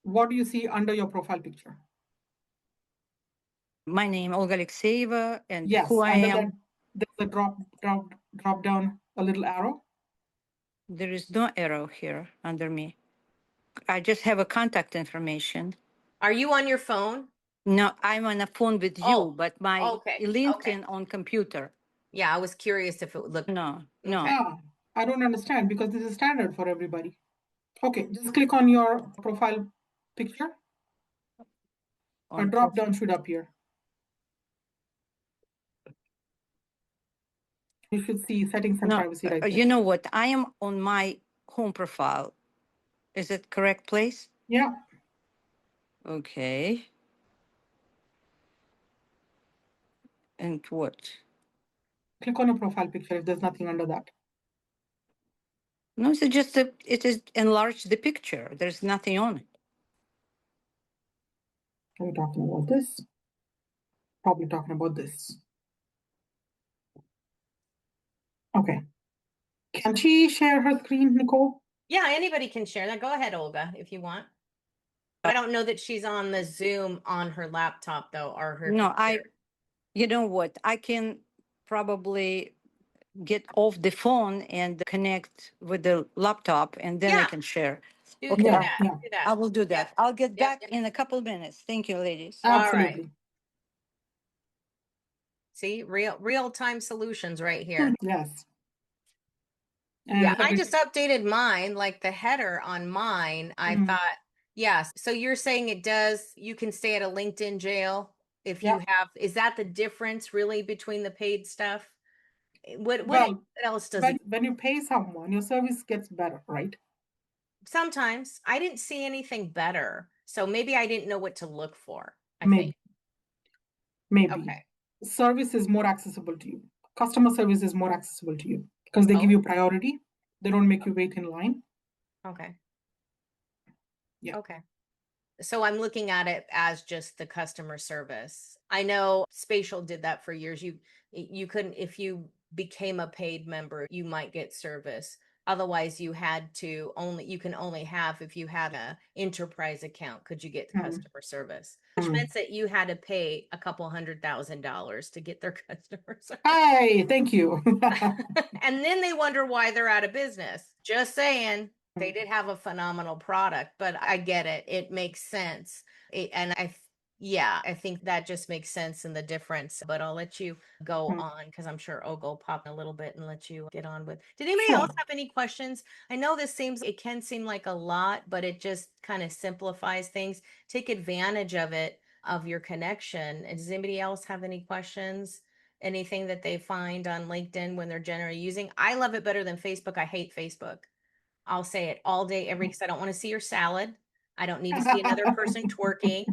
What do you see under your profile picture? My name, Olga Alexeyeva, and yes, who I am. There's a drop down, a little arrow. There is no arrow here under me. I just have a contact information. Are you on your phone? No, I'm on a phone with you, Oh, but my okay, LinkedIn on computer. Yeah, I was curious if it would look. No, no. Okay. Ah, I don't understand because this is standard for everybody. Okay, just click on your profile picture. A drop down should appear. You should see settings and privacy right there. You know what? I am on my home profile. Is it correct place? Yeah. Okay. And what? Click on your profile picture if there's nothing under that. No, it's just it is enlarged the picture. There's nothing on it. Are we talking about this? Probably talking about this. Okay. Can she share her screen, Nicole? Yeah, anybody can share that. Go ahead, Olga, if you want. I don't know that she's on the Zoom on her laptop though, or her No, computer. you know what? I can probably get off the phone and connect with the laptop, and then I Yeah. can share. Do Okay. that. Yeah. Do that. I will do that. I'll get Yep, back yep. in a couple minutes. Thank you, ladies. Absolutely. See, real-time solutions right here. Yes. Yeah, I just updated mine, like the header on mine. I thought, yes. So you're saying it does, you can stay at a LinkedIn jail if you have, is that the difference really between the paid stuff? What else does it? When you pay someone, your service gets better, right? Sometimes I didn't see anything better. So maybe I didn't know what to look for, I Maybe. think. Maybe. Okay. Service is more accessible to you. Customer service is more accessible to you because they give you priority. They don't make you wait in line. Okay. Yeah. Okay. So I'm looking at it as just the customer service. I know Spatial did that for years. You couldn't, if you became a paid member, you might get service. Otherwise, you can only have, if you had a enterprise account, could you get customer service, which meant that you had to pay a couple $100,000 to get their customer service. Hey, thank you. And then they wonder why they're out of business. Just saying. They did have a phenomenal product, but I get it. It makes sense. I think that just makes sense in the difference. But I'll let you go on because I'm sure Ogo will pop in a little bit and let you get on with. Did anybody else have any questions? I know it can seem like a lot, but it just kind of simplifies things. Take advantage of it, of your connection. And does anybody else have any questions? Anything that they find on LinkedIn when they're generally using? I love it better than Facebook. I hate Facebook. I'll say it all day, because I don't want to see your salad. I don't need to see another person twerking.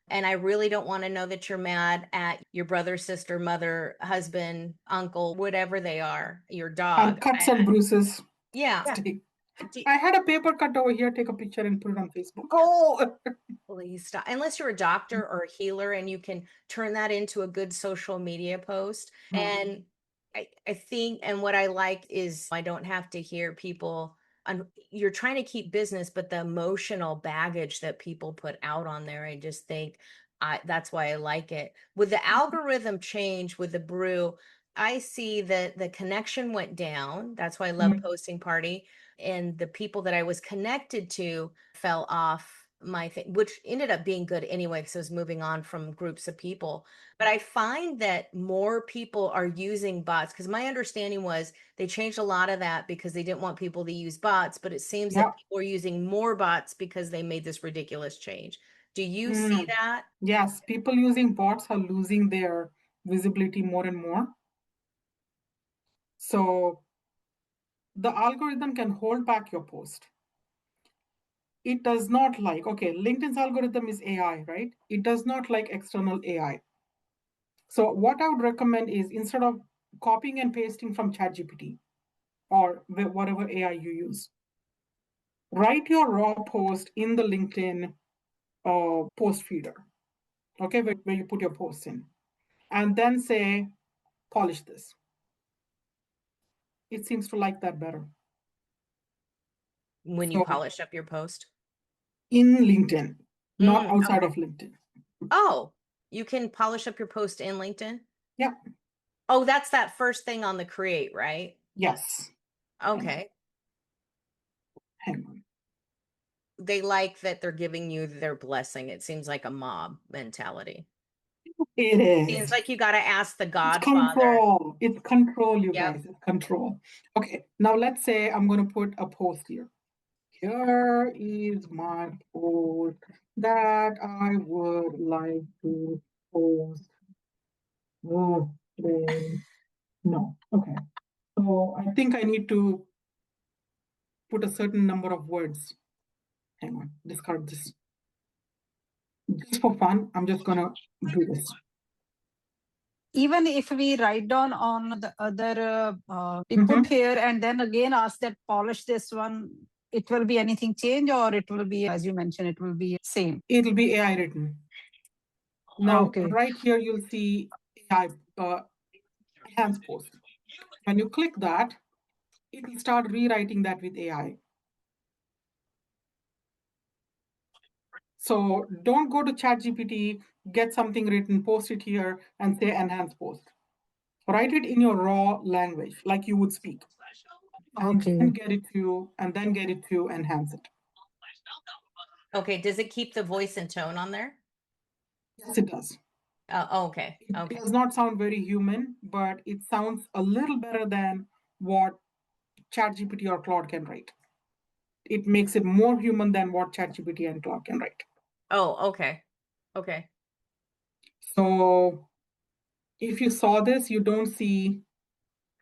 And I really don't want to know that you're mad at your brother, sister, mother, husband, uncle, whatever they are, your dog. And cuts and bruises. Yeah. I had a paper cut over here. Take a picture and put it on Facebook. Oh, Please stop. Unless you're a doctor or a healer and you can turn that into a good social media post. And I think, and what I like is I don't have to hear people, you're trying to keep business, but the emotional baggage that people put out on there, I just think that's why I like it. With the algorithm change with the brew, I see that the connection went down. That's why I love Posting Party. And the people that I was connected to fell off my thing, which ended up being good anyway, because I was moving on from groups of people. But I find that more people are using bots, because my understanding was they changed a lot of that because they didn't want people to use bots, but it seems that people are using more bots because they made this ridiculous change. Do you see that? Yes, people using bots are losing their visibility more and more. So the algorithm can hold back your post. It does not like, LinkedIn's algorithm is AI, right? It does not like external AI. So what I would recommend is, instead of copying and pasting from ChatGPT or whatever AI you use, write your raw post in the LinkedIn post feeder, okay, where you put your posts in, and then say, polish this. It seems to like that better. When you polish up your post? In LinkedIn, not outside of LinkedIn. Oh, you can polish up your post in LinkedIn? Yeah. Oh, that's that first thing on the create, right? Yes. Okay. Hang on. they like that they're giving you their blessing. It seems like a mob mentality. It Seems is. like you got to ask the It's Godfather. control. It's control, you Yep. guys. It's control. Okay, now let's say I'm going to put a post here. Here is my post that I would like to post. Oh, no. Okay. So I think I need to put a certain number of words. Hang on, discard this. Just for fun, I'm just gonna do this. Even if we write down on the other, we put here and then again ask that polish this one, it will be anything change, or it will be, as you mentioned, it will be same. It'll be AI written. Now, Okay. right here, you'll see AI enhanced post. When you click that, it will start rewriting that with AI. So don't go to ChatGPT, get something written, post it here, and say enhance post. Write it in your raw language, like you would speak. And Okay. then get it to enhance it. Okay. Does it keep the voice and tone on there? Yes, it does. Okay. It Okay. does not sound very human, but it sounds a little better than what ChatGPT or Claude can write. It makes it more human than what ChatGPT and Claude can write. Oh, okay. Okay. So if you saw this, you don't see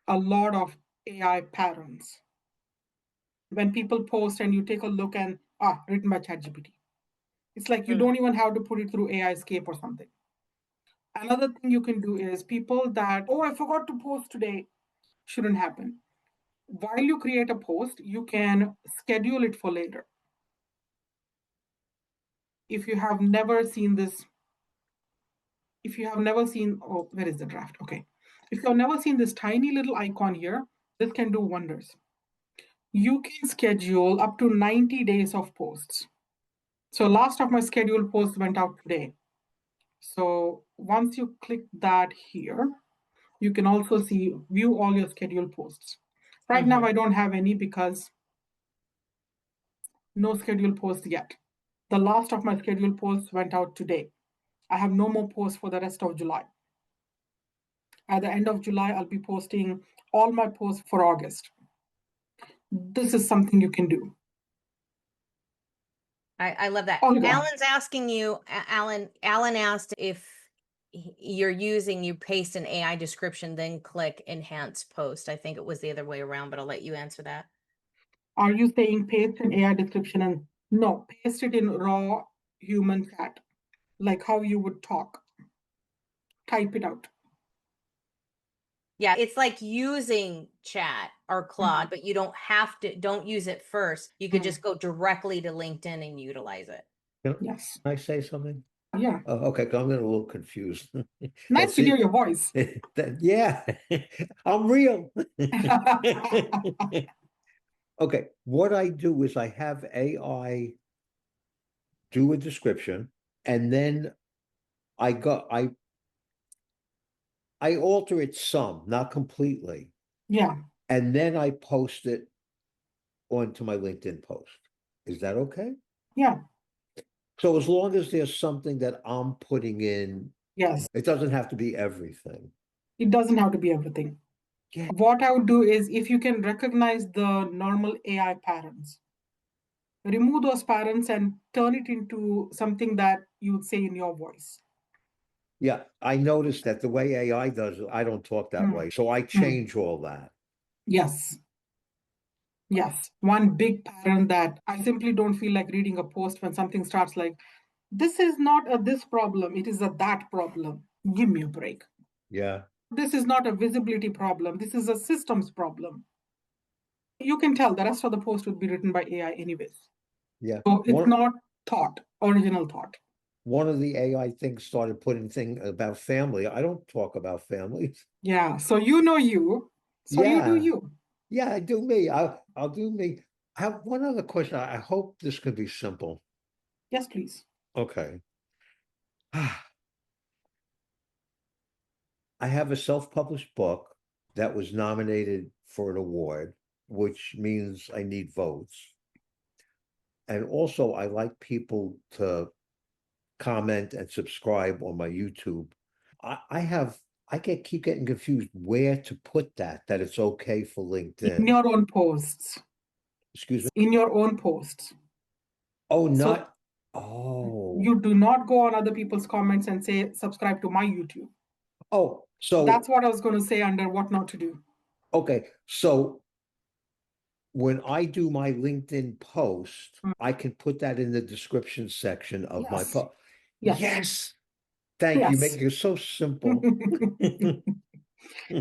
a lot of AI patterns. When people post and you take a look and, written by ChatGPT. It's like you don't even have to put it through AI Escape or something. Another thing you can do is people that, I forgot to post today, shouldn't happen. While you create a post, you can schedule it for later. If you have never seen this, where is the draft? Okay. If you have never seen this tiny little icon here, this can do wonders. You can schedule up to 90 days of posts. So last of my scheduled post went out today. So once you click that here, you can also see view all your scheduled posts. Right now, I don't have any because no scheduled posts yet. The last of my scheduled posts went out today. I have no more posts for the rest of July. At the end of July, I'll be posting all my posts for August. This is something you can do. I love that. Oh, yeah. Alan's asking you, Alan asked if you paste an AI description, then click enhance post. I think it was the other way around, but I'll let you answer that. Are you saying paste an AI description? And no, paste it in raw human chat, like how you would talk. Type it out. Yeah, it's like using chat or Claude, but you don't use it first. You could just go directly to LinkedIn and utilize it. Yes. Can I say something? Yeah. Oh, okay, 'cause I'm getting a little confused. Nice to hear your voice. Yeah, I'm real. Okay, what I do is I have AI do a description, and then I alter it some, not completely, Yeah. and then I post it onto my LinkedIn post. Is that okay? Yeah. So as long as there's something that I'm putting in, Yes. it doesn't have to be everything. It doesn't have to be everything. Yeah. What I would do is if you can recognize the normal AI patterns, remove those patterns and turn it into something that you would say in your voice. Yeah, I noticed that the way AI does it, I don't talk that way. So I change all that. Yes. Yes. One big pattern that I simply don't feel like reading a post when something starts like, this is not a this problem, it is a that problem. Give me a break. Yeah. This is not a visibility problem, this is a systems problem. You can tell the rest of the post would be written by AI anyways. Yeah. So it's not original thought. One of the AI things started putting thing about family. I don't talk about families. Yeah. So you know you. So you do you. Yeah, I do me. I'll do me. I have one other question. I hope this could be simple. Yes, please. Okay. I have a self-published book that was nominated for an award, which means I need votes. And also I like people to comment and subscribe on my YouTube. Keep getting confused where to put that it's okay for LinkedIn. In your own posts. Excuse me? In your own posts. Oh, So oh. You do not go on other people's comments and say, subscribe to my YouTube. Oh, so that's what I was going to say under what not to do. Okay, so when I do my LinkedIn post, I can put that in the description section of my Yes. post. Yes. Yes. Thank you. Making it so simple.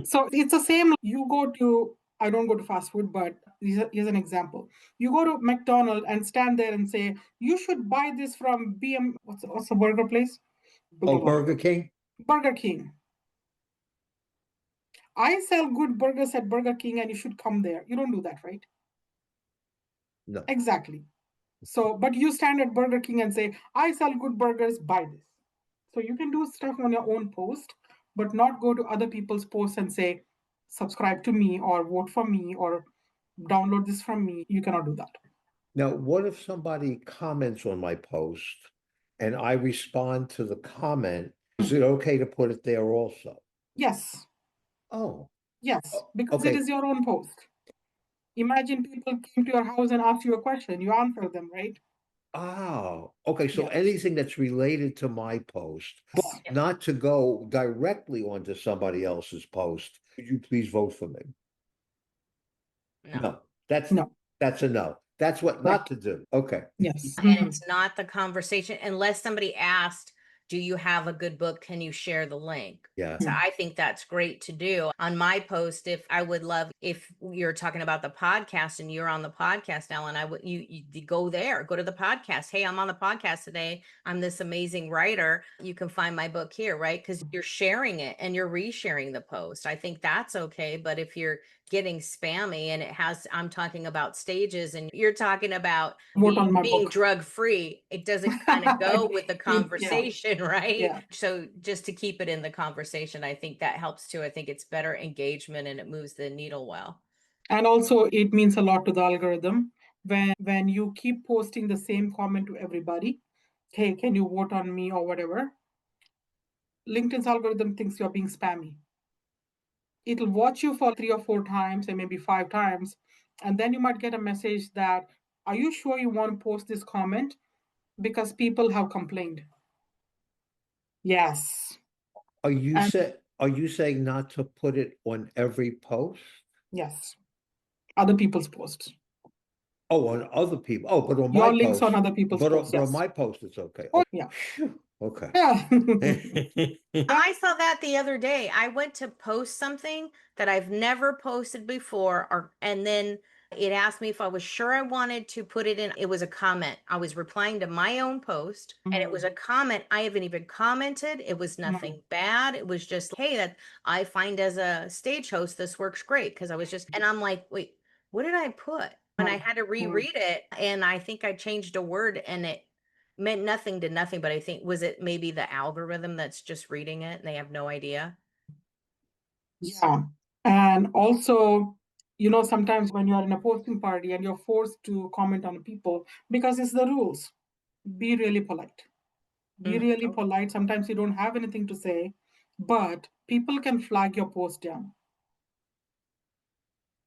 So it's the same. You go to, I don't go to fast food, but here's an example. You go to McDonald's and stand there and say, you should buy this from what's the burger place? Oh, Burger King? Burger King. I sell good burgers at Burger King and you should come there. You don't do that, right? No. Exactly. So, but you stand at Burger King and say, I sell good burgers, buy this. So you can do stuff on your own post, but not go to other people's posts and say, subscribe to me or vote for me or download this from me. You cannot do that. Now, what if somebody comments on my post and I respond to the comment? Is it okay to put it there also? Yes. Oh. Yes, because it is your own post. Imagine people came to your house and asked you a question. You answer them, right? Oh, okay. So Yes. anything that's related to my post, but not to go directly onto somebody else's post. Could you please vote for me? No, that's a no. That's what not to do. Okay. Yes. And it's not the conversation unless somebody asked, do you have a good book? Can you share the link? Yeah. So I think that's great to do. On my post, if I would love, if you're talking about the podcast and you're on the podcast, Ellen, I would you go there, go to the podcast. Hey, I'm on the podcast today. I'm this amazing writer. You can find my book here, right? Because you're sharing it and you're resharing the post. I think that's okay. But if you're getting spammy and I'm talking about stages and you're talking about being drug free, it doesn't kind of go with the conversation, right? Yeah. So just to keep it in the conversation, I think that helps too. I think it's better engagement and it moves the needle well. And also it means a lot to the algorithm when you keep posting the same comment to everybody. Hey, can you vote on me or whatever? LinkedIn's algorithm thinks you're being spammy. It'll watch you for 3 or 4 times and maybe 5 times. And then you might get a message that, are you sure you want to post this comment? Because people have complained. Yes. Are you saying not to put it on every post? Yes. Other people's posts. Oh, on other people. Oh, but on your my links post, on other people's posts. But Yes. on my post, it's okay. Oh, yeah. Okay. Yeah. I saw that the other day. I went to post something that I've never posted before, and then it asked me if I was sure I wanted to put it in. It was a comment. I was replying to my own post, and it was a comment. I haven't even commented. It was nothing bad. It was just, hey, that I find as a stage host, this works great. Because I was just, and I'm like, wait, what did I put? And I had to reread it, and I think I changed a word, and it meant nothing to nothing, but I think, was it maybe the algorithm that's just reading it and they have no idea? Yeah. And also, sometimes when you're in a posting party and you're forced to comment on people because it's the rules, be really polite. Be really polite. Sometimes you don't have anything to say, but people can flag your post down.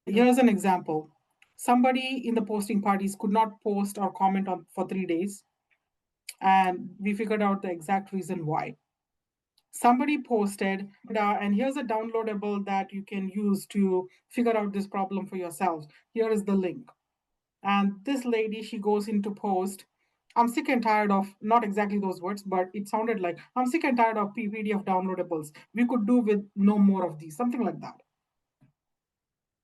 Here's an example. Somebody in the posting parties could not post or comment on for 3 days. And we figured out the exact reason why. Somebody posted, and here's a downloadable that you can use to figure out this problem for yourselves. Here is the link. And this lady, she goes into post, I'm sick and tired of, not exactly those words, but it sounded like, I'm sick and tired of PDF downloadables. We could do with no more of these, something like that.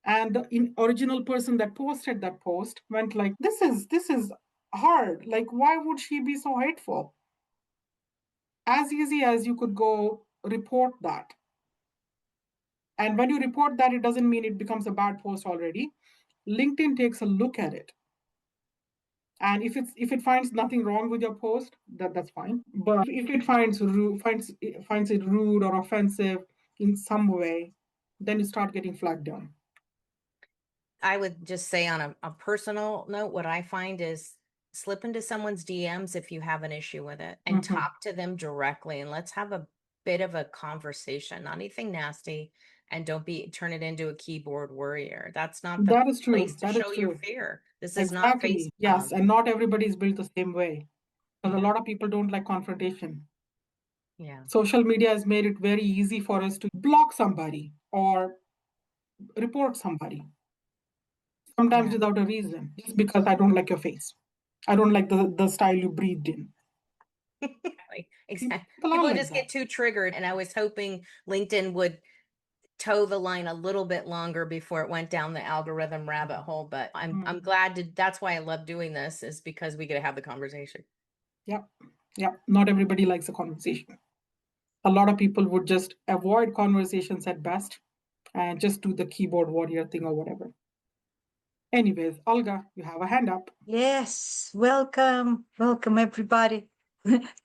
And the original person that posted that post went like, this is hard. Like, why would she be so hateful? As easy as you could go report that. And when you report that, it doesn't mean it becomes a bad post already. LinkedIn takes a look at it. And if it finds nothing wrong with your post, that's fine. But if it finds it rude or offensive in some way, then you start getting flagged down. I would just say on a personal note, what I find is slip into someone's DMs if you have an issue with it and talk to them directly, and let's have a bit of a conversation, not anything nasty, and don't turn it into a keyboard warrior. That's not the That is true. place to That is show your true. fear. This is not Exactly. Facebook. Yes, and not everybody is built the same way. Because a lot of people don't like confrontation. Yeah. Social media has made it very easy for us to block somebody or report somebody, sometimes without a reason, just because I don't like your face. I don't like the style you breathed in. Exactly. People People like just that. get too triggered, and I was hoping LinkedIn would toe the line a little bit longer before it went down the algorithm rabbit hole. But I'm glad to. That's why I love doing this, is because we get to have the conversation. Yep. Yep. Not everybody likes a conversation. A lot of people would just avoid conversations at best and just do the keyboard warrior thing or whatever. Anyways, Olga, you have a hand up. Yes, welcome everybody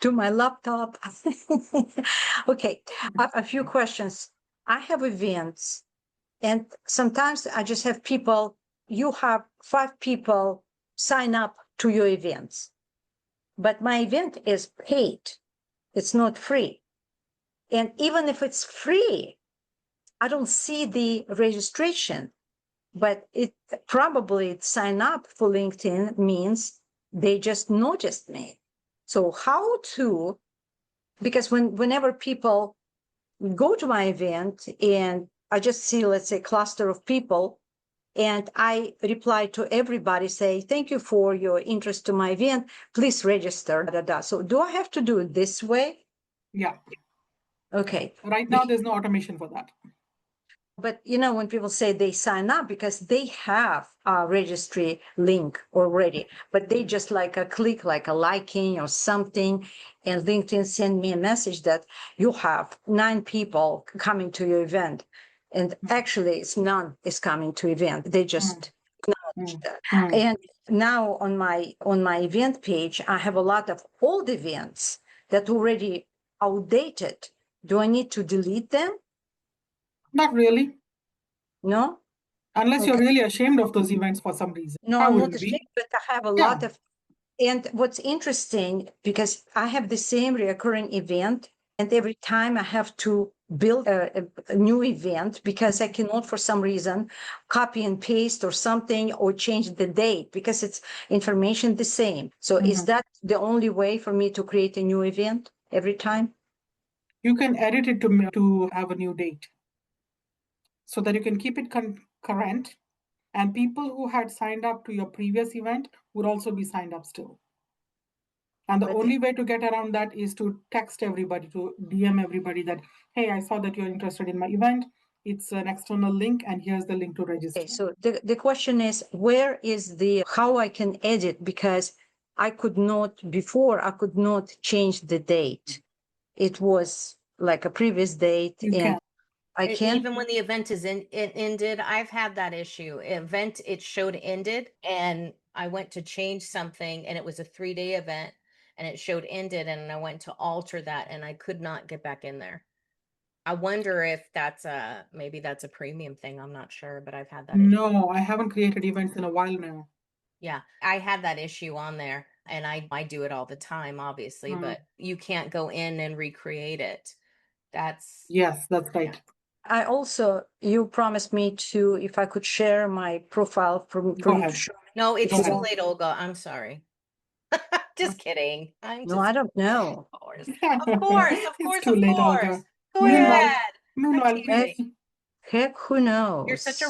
to my laptop. Okay, a few questions. I have events, and sometimes I just have people, you have 5 people sign up to your events, but my event is paid. It's not free. And even if it's free, I don't see the registration. But it probably sign up for LinkedIn means they just noticed me. So how to, because whenever people go to my event and I just see, let's say, cluster of people, and I reply to everybody, say, thank you for your interest to my event, please register. Da, da, da. So do I have to do it this way? Yeah. Okay. Right now, there's no automation for that. But when people say they sign up because they have a registry link already, but they just like a click, like a liking or something, and LinkedIn send me a message that you have 9 people coming to your event, and actually it's none is coming to event. They just acknowledge that. And now on my event page, I have a lot of old events that already outdated. Do I need to delete them? Not really. No? Unless you're really ashamed of those events for some reason. No, I'm not ashamed, but I have a lot of, and what's interesting, because I have the same recurring event, and every time I have to build a new event because I cannot, for some reason, copy and paste or something or change the date because it's information the same. So is that the only way for me to create a new event every time? You can edit it to have a new date so that you can keep it current, and people who had signed up to your previous event would also be signed up still. And the only way to get around that is to text everybody, to DM everybody that, hey, I saw that you're interested in my event. It's an external link, and here's the link to register. Okay, so the question is, where is how I can edit? Because I could not change the date. It was like a previous date, and I can't. Even when the event is ended, I've had that issue. It showed ended, and I went to change something, and it was a 3-day event, and it showed ended, and I went to alter that, and I could not get back in there. I wonder if maybe that's a premium thing. I'm not sure, but I've had that issue. No, I haven't created events in a while now. Yeah, I had that issue on there, and I do it all the time, obviously, but you can't go in and recreate it. Yes, that's right. Yeah. I also, you promised me to, if I could share my profile for you to show. No, it's too late, Olga. I'm sorry. Just kidding. No, I don't know. Of course. It's too late, Olga. Go Meanwhile, ahead. Heck, who knows? You're such a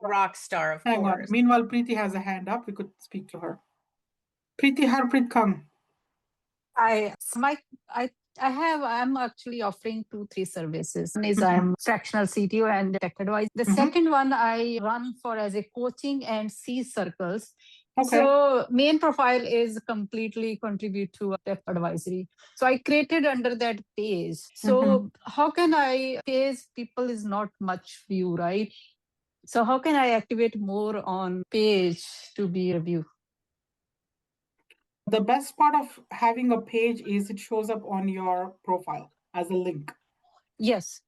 rock star, of Hang course. on. Meanwhile, Preeti has a hand up. We could speak to her. Preeti, Harpreet, come. I'm actually offering 2-3 services. One is I'm fractional CTO and tech advice. The second one I run for as a coaching and C circles. Okay. So main profile is completely contribute to tech advisory. So I created under that page. So how can I page people is not much view, right? So how can I activate more on page to be review? The best part of having a page is it shows up on your profile as a link. Yes.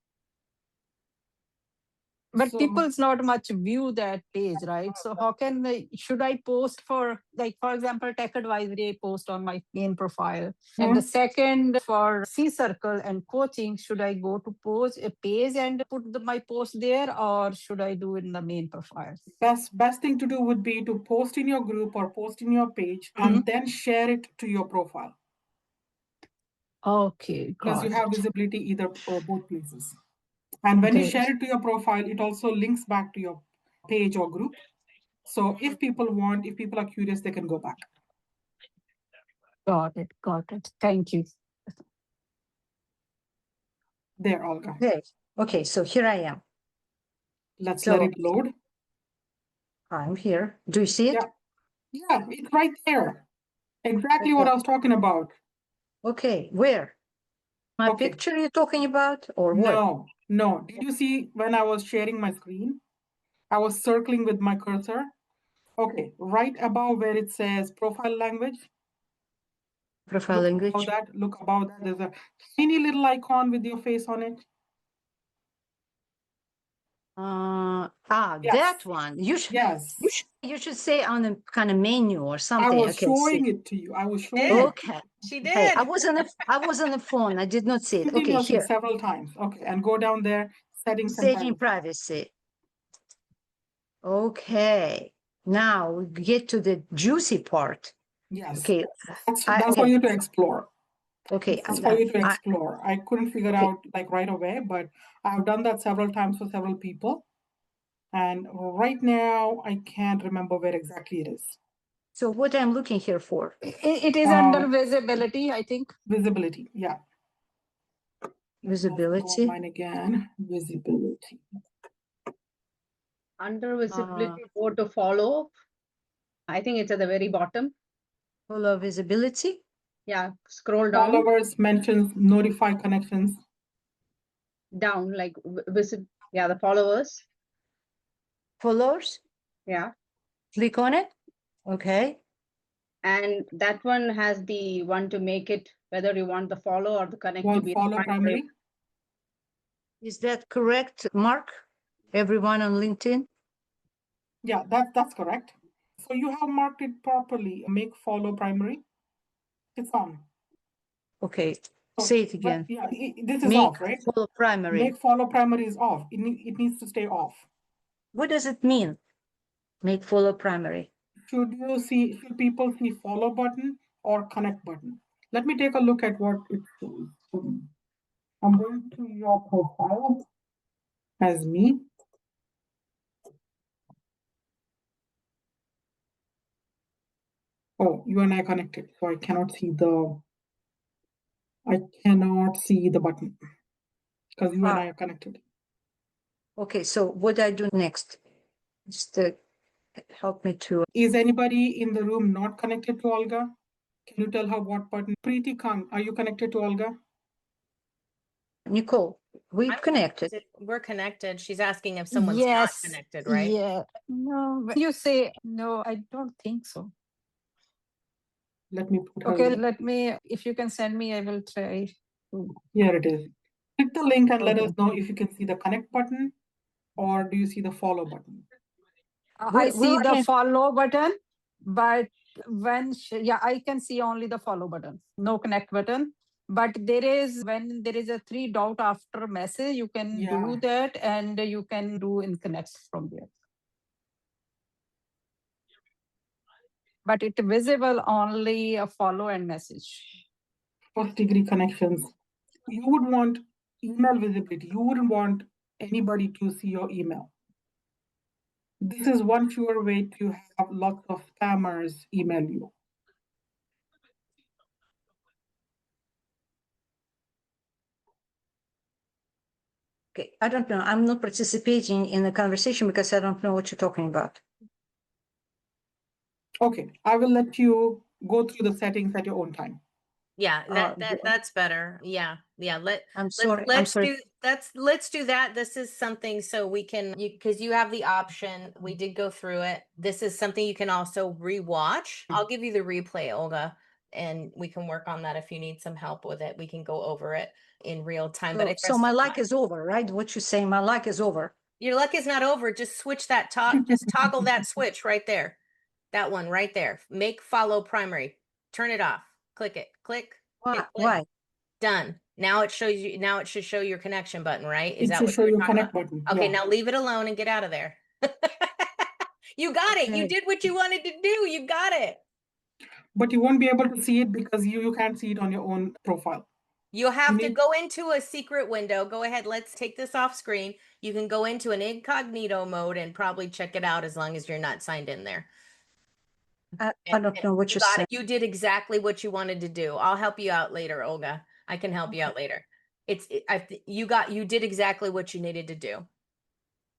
But So- people's not much view that page, right? So how can should I post for, like, for example, tech advisory, I post on my main profile. And the second for C Circle and coaching, should I go to post a page and put my post there, or should I do it in the main profile? Best thing to do would be to post in your group or post in your page and then share it to your profile. Okay, Because you got have it. visibility either or both places. And when you share it to your profile, it also links back to your page or group. So if people are curious, they can go back. Got it. Thank you. There, Olga. Okay, so here I am. Let's So- let it load. I'm here. Do you see it? Yeah, it's right there. Exactly what I was talking about. Okay, where? My Okay. picture you're talking about, or what? No. Did you see when I was sharing my screen? I was circling with my cursor. Okay, right above where it says profile language. Profile language. Look above that. There's a tiny little icon with your face on it. That one. You should say on the kind of menu or something. I was showing it to you. Okay. She did. Hey, I was on the phone. I did not see it. Okay, here. Several times. Okay, and go down there. Settings and Setting privacy. Okay. Now we get to the juicy part. Yes. Okay. That's for you to explore. Okay. That's for you to explore. I couldn't figure out like right away, but I've done that several times for several people. And right now, I can't remember where exactly it is. So what I'm looking here for? It is under visibility, I think. Visibility, yeah. Visibility. Mine again. Visibility. Under visibility, go to follow. I think it's at the very bottom. Follow visibility. Yeah, scroll down. Followers mentions notify connections. Down, like visit. Yeah, the followers. Followers. Yeah. Click on it. Okay. And that one has the one to make it whether you want the follow or the connect to be follow primary. Is that correct, Mark? Everyone on LinkedIn? Yeah, that's correct. So you have marked it properly. Make follow primary. It's on. Okay. Say it again. Yeah, this is off, right? Follow primary. Make follow primary is off. It needs to stay off. What does it mean? Make follow primary. Should people see follow button or connect button? Let me take a look at what it shows. I'm going to your profile as me. Oh, you and I connected, so I cannot see the button because you and I are connected. Okay, so what do I do next? Just help me to. Is anybody in the room not connected to Olga? Can you tell her what button? Preeti Kang, are you connected to Olga? Nicole, we're connected. We're connected. She's asking if someone's not connected, right? Yeah. No, you say no, I don't think so. Let me put her Okay, in. if you can send me, I will try. Here it is. Click the link and let us know if you can see the connect button or do you see the follow button? I see the follow button, but I can see only the follow button, no connect button. But when there is a 3 dot after message, you can do that and you can do in connect from there. But it's visible only a follow and message. First degree connections. You would want email visibility. You wouldn't want anybody to see your email. This is one sure way to have lots of spammers email you. Okay, I don't know. I'm not participating in the conversation because I don't know what you're talking about. Okay, I will let you go through the settings at your own time. Yeah, that's better. Yeah. I'm sorry. Let's do that. This is something so we can, because you have the option. We did go through it. This is something you can also rewatch. I'll give you the replay, Olga, and we can work on that if you need some help with it. We can go over it in real time. So my like is over, right? What you're saying, my like is over. Your luck is not over. Just switch that just toggle that switch right there. That one right there. Make follow primary. Turn it off. Click it. Click. Why? Click. Why? Done. Now it shows you. Now it should show your connection button, right? Is It that should what show you were your talking connect about? button. Okay, Yeah. now leave it alone and get out of there. You got it. You Okay. did what you wanted to do. You got it. But you won't be able to see it because you can't see it on your own profile. You'll have to need- go into a secret window. Go ahead. Let's take this off screen. You can go into an incognito mode and probably check it out as long as you're not signed in there. I don't know what You you're got saying. it. You did exactly what you wanted to do. I'll help you out later, Olga. I can help you out later. You did exactly what you needed to do.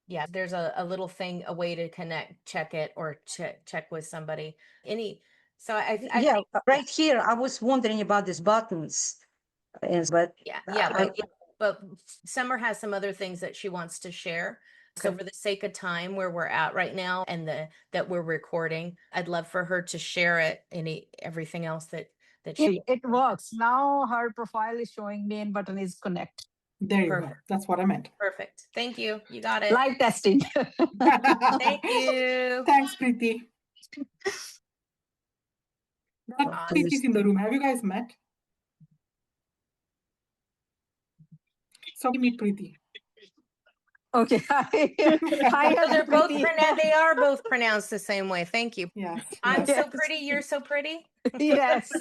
Yeah, there's a little thing, a way to connect, check it, or check with somebody. Yeah, right here, I was wondering about these buttons. But but Summer has some other things that she wants to share. So Okay. for the sake of time, where we're at right now, and that we're recording, I'd love for her to share it. Everything else that she. It works. Now her profile is showing main button is connect. There you go. Perfect. That's what I meant. Perfect. Thank you. You got it. Live testing. Thank you. Thanks, Preeti. Preeti's in the room. Have you guys met? So meet Preeti. Okay. Hi. They're both they are both pronounced the same way. Thank you. Yes. I'm yes. so pretty. You're so pretty. Yes.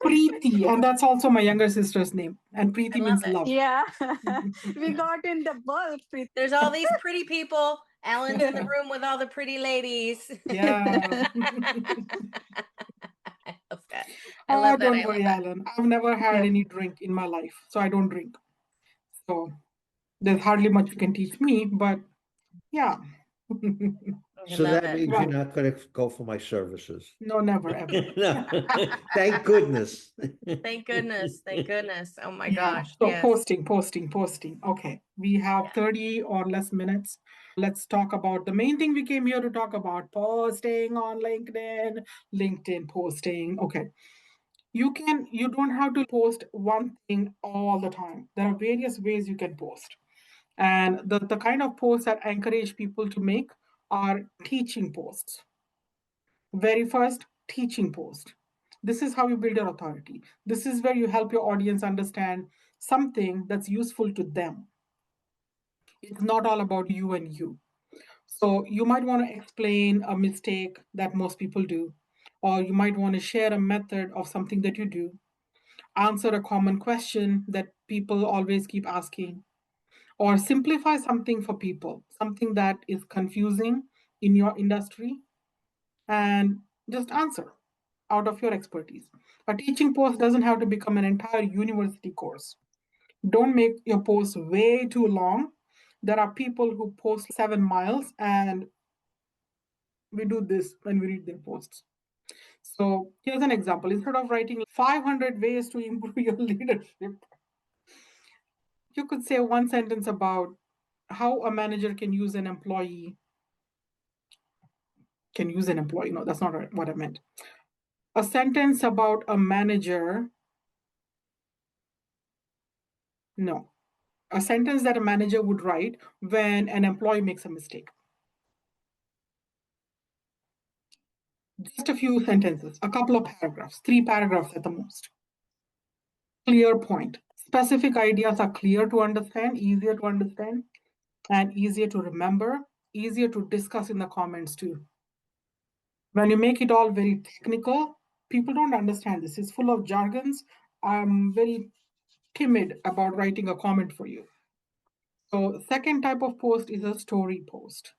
Preeti, and that's also my younger sister's name. And Preeti means it. love. Yeah. We got in the bulk. There's all these pretty people. Alan's in the room with all the pretty ladies. Yeah. I love that. I love that. Don't worry, Alan. I've never had any drink in my life, so I don't drink. So there's hardly much you can teach me, but yeah. So that means you're not going to go for my services. No, never, ever. No. Thank goodness. Thank goodness. Thank goodness. Oh my Yeah. gosh. So yes. posting. Okay. We have 30 or less minutes. Let's talk about the main thing we came here to talk about, posting on LinkedIn posting. Okay. You don't have to post one thing all the time. There are various ways you can post. And the kind of posts that I encourage people to make are teaching posts. Very first, teaching post. This is how you build your authority. This is where you help your audience understand something that's useful to them. It's not all about you and you. So you might want to explain a mistake that most people do, or you might want to share a method of something that you do, answer a common question that people always keep asking, or simplify something for people, something that is confusing in your industry, and just answer out of your expertise. A teaching post doesn't have to become an entire university course. Don't make your post way too long. There are people who post 7 miles, and we do this when we read their posts. So here's an example. Instead of writing 500 ways to improve your leadership, you could say one sentence about how a manager can use an employee. No, that's not what I meant. A sentence about a manager. No. A sentence that a manager would write when an employee makes a mistake. Just a few sentences, a couple of paragraphs, 3 paragraphs at the most. Clear point. Specific ideas are clear to understand, easier to understand, and easier to remember, easier to discuss in the comments too. When you make it all very technical, people don't understand this. It's full of jargons. I'm very timid about writing a comment for you. So second type of post is a story post.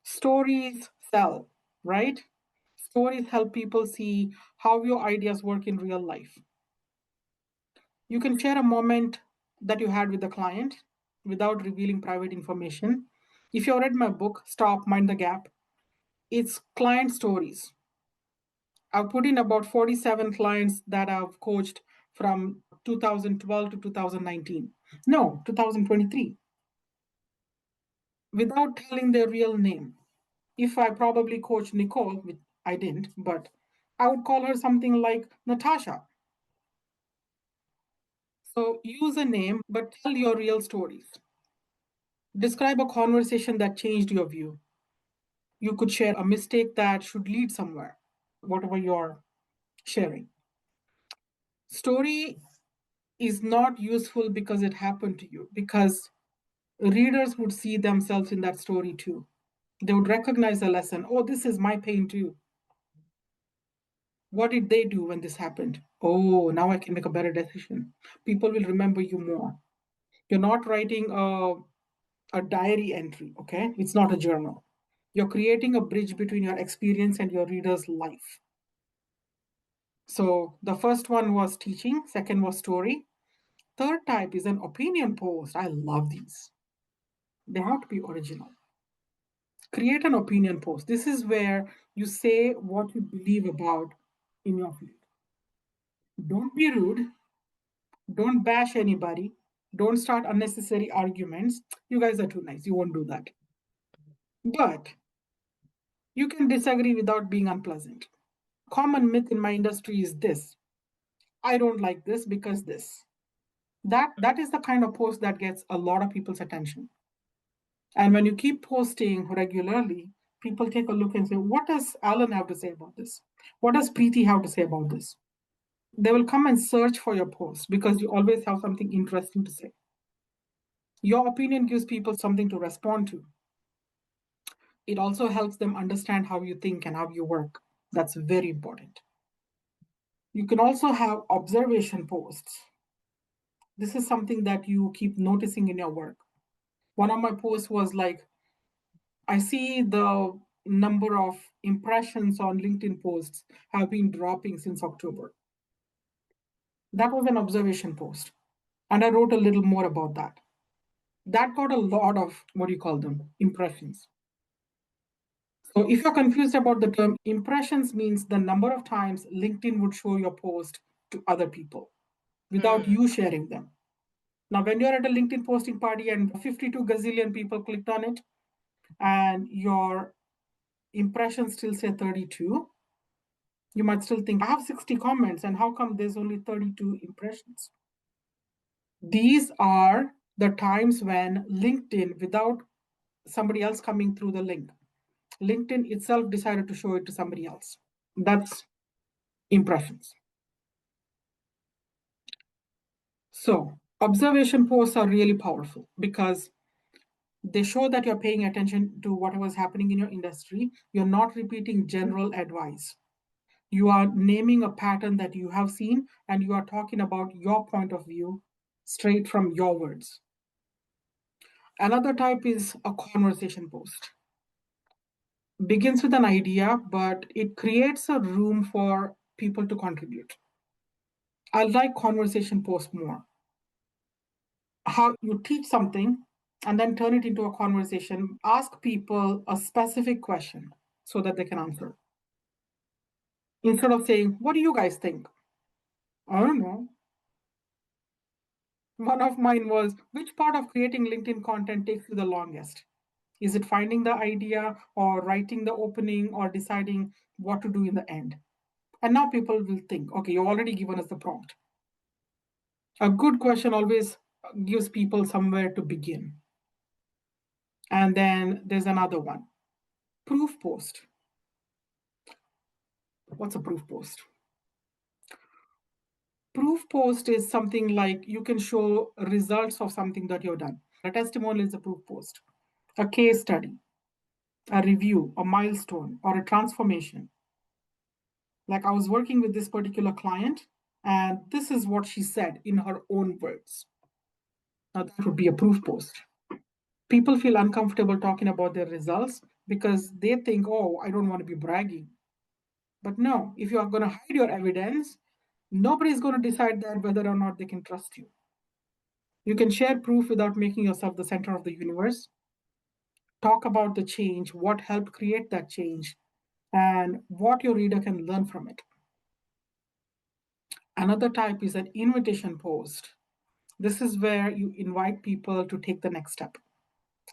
Stories sell, right? Stories help people see how your ideas work in real life. You can share a moment that you had with the client without revealing private information. If you read my book, Stop, Mind the Gap, it's client stories. I've put in about 47 clients that I've coached from 2012 to 2019. No, 2023. Without telling their real name. If I probably coached Nicole, which I didn't, but I would call her something like Natasha. So use a name, but tell your real stories. Describe a conversation that changed your view. You could share a mistake that should lead somewhere, whatever you're sharing. Story is not useful because it happened to you, because readers would see themselves in that story too. They would recognize a lesson. Oh, this is my pain too. What did they do when this happened? Oh, now I can make a better decision. People will remember you more. You're not writing a diary entry, okay? It's not a journal. You're creating a bridge between your experience and your reader's life. So the first one was teaching, second was story. Third type is an opinion post. I love these. They have to be original. Create an opinion post. This is where you say what you believe about in your field. Don't be rude. Don't bash anybody. Don't start unnecessary arguments. You guys are too nice. You won't do that. But you can disagree without being unpleasant. Common myth in my industry is this. I don't like this because this. That is the kind of post that gets a lot of people's attention. And when you keep posting regularly, people take a look and say, what does Alan have to say about this? What does Preeti have to say about this? They will come and search for your post because you always have something interesting to say. Your opinion gives people something to respond to. It also helps them understand how you think and how you work. That's very important. You can also have observation posts. This is something that you keep noticing in your work. One of my posts was like, I see the number of impressions on LinkedIn posts have been dropping since October. That was an observation post. And I wrote a little more about that. That got a lot of, what do you call them, impressions. So if you're confused about the term, impressions means the number of times LinkedIn would show your post to other people without you sharing them. Now, when you're at a LinkedIn posting party and 52 gazillion people clicked on it, and your impressions still say 32, you might still think, I have 60 comments, and how come there's only 32 impressions? These are the times when LinkedIn, without somebody else coming through the link, LinkedIn itself decided to show it to somebody else. That's impressions. So observation posts are really powerful because they show that you're paying attention to whatever is happening in your industry. You're not repeating general advice. You are naming a pattern that you have seen, and you are talking about your point of view straight from your words. Another type is a conversation post. Begins with an idea, but it creates a room for people to contribute. I like conversation posts more. How you teach something and then turn it into a conversation. Ask people a specific question so that they can answer. Instead of saying, what do you guys think? I don't know. One of mine was, which part of creating LinkedIn content takes you the longest? Is it finding the idea or writing the opening or deciding what to do in the end? And now people will think, okay, you've already given us the prompt. A good question always gives people somewhere to begin. And then there's another one, proof post. What's a proof post? Proof post is something like you can show results of something that you've done. A testimonial is a proof post, a case study, a review, a milestone, or a transformation. Like I was working with this particular client, and this is what she said in her own words. Now, that would be a proof post. People feel uncomfortable talking about their results because they think, oh, I don't want to be bragging. But no, if you are going to hide your evidence, nobody's going to decide that whether or not they can trust you. You can share proof without making yourself the center of the universe. Talk about the change, what helped create that change, and what your reader can learn from it. Another type is an invitation post. This is where you invite people to take the next step.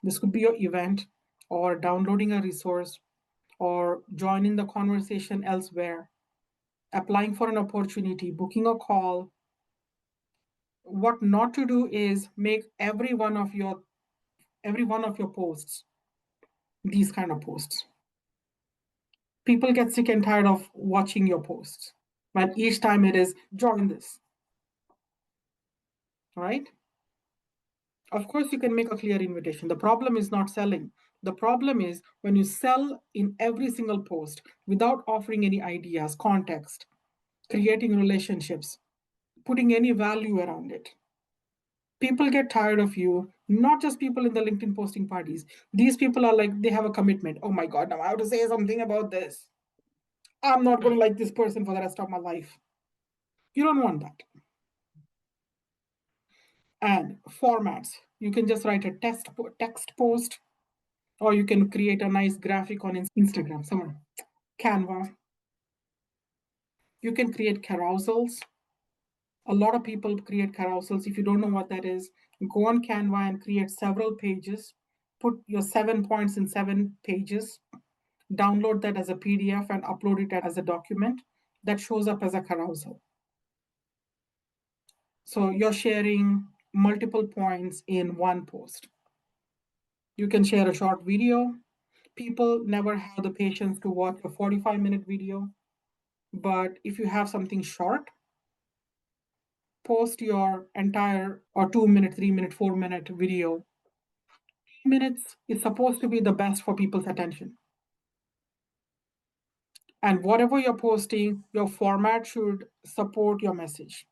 This could be your event, or downloading a resource, or joining the conversation elsewhere, applying for an opportunity, booking a call. What not to do is make every one of your every one of your posts, these kind of posts. People get sick and tired of watching your posts, but each time it is join this, right? Of course, you can make a clear invitation. The problem is not selling. The problem is when you sell in every single post without offering any ideas, context, creating relationships, putting any value around it. People get tired of you, not just people in the LinkedIn posting parties. These people are like, they have a commitment. Oh my God, now I have to say something about this. I'm not going to like this person for the rest of my life. You don't want that. And formats. You can just write a text post, or you can create a nice graphic on Instagram, somewhere, Canva. You can create carousels. A lot of people create carousels. If you don't know what that is, go on Canva and create several pages. Put your 7 points in 7 pages. Download that as a PDF and upload it as a document that shows up as a carousel. So you're sharing multiple points in one post. You can share a short video. People never have the patience to watch a 45-minute video. But if you have something short, post your entire or 2-minute, 3-minute, 4-minute video. 3 minutes is supposed to be the best for people's attention. And whatever you're posting, your format should support your message.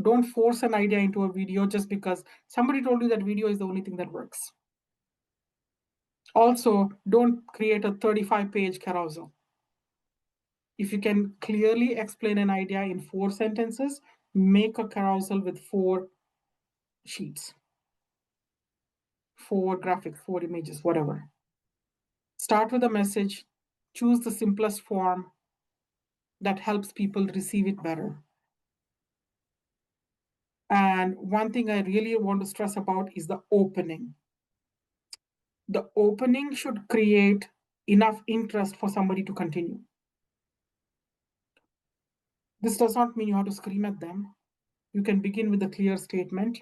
Don't force an idea into a video just because somebody told you that video is the only thing that works. Also, don't create a 35-page carousel. If you can clearly explain an idea in 4 sentences, make a carousel with 4 sheets, 4 graphics, 4 images, whatever. Start with a message, choose the simplest form that helps people receive it better. And one thing I really want to stress about is the opening. The opening should create enough interest for somebody to continue. This does not mean you have to scream at them. You can begin with a clear statement,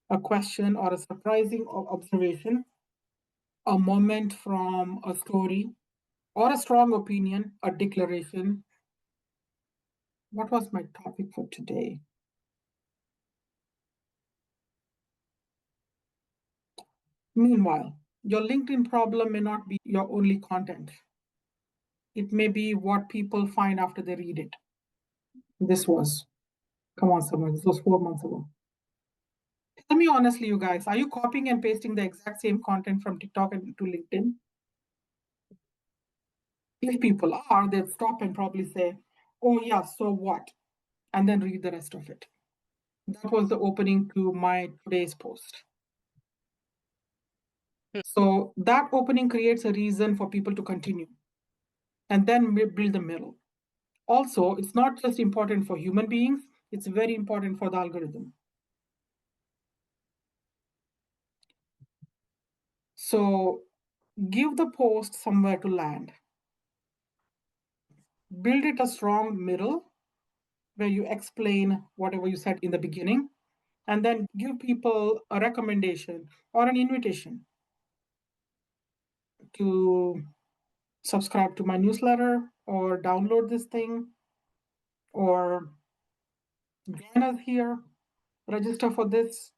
a question or a surprising observation, a moment from a story, or a strong opinion, a declaration. What was my topic for today? Meanwhile, your LinkedIn problem may not be your only content. It may be what people find after they read it. This was, come on, someone, this was 4 months ago. Tell me honestly, you guys, are you copying and pasting the exact same content from TikTok into LinkedIn? If people are, they'll stop and probably say, oh yeah, so what? And then read the rest of it. That was the opening to my today's post. So that opening creates a reason for people to continue. And then we build the middle. Also, it's not just important for human beings, it's very important for the algorithm. So give the post somewhere to land. Build it a strong middle where you explain whatever you said in the beginning, and then give people a recommendation or an invitation to subscribe to my newsletter or download this thing or join us here, register for this.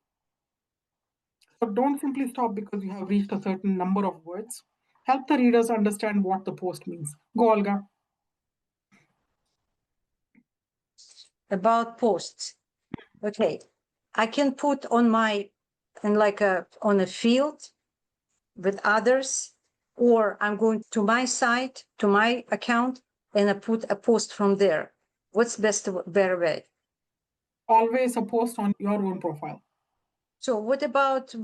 So don't simply stop because you have reached a certain number of words. Help the readers understand what the post means. Go, Olga. About posts. Okay. I can put on my, on a field with others, or I'm going to my site, to my account, and I put a post from there. What's better way? Always a post on your own profile. So what about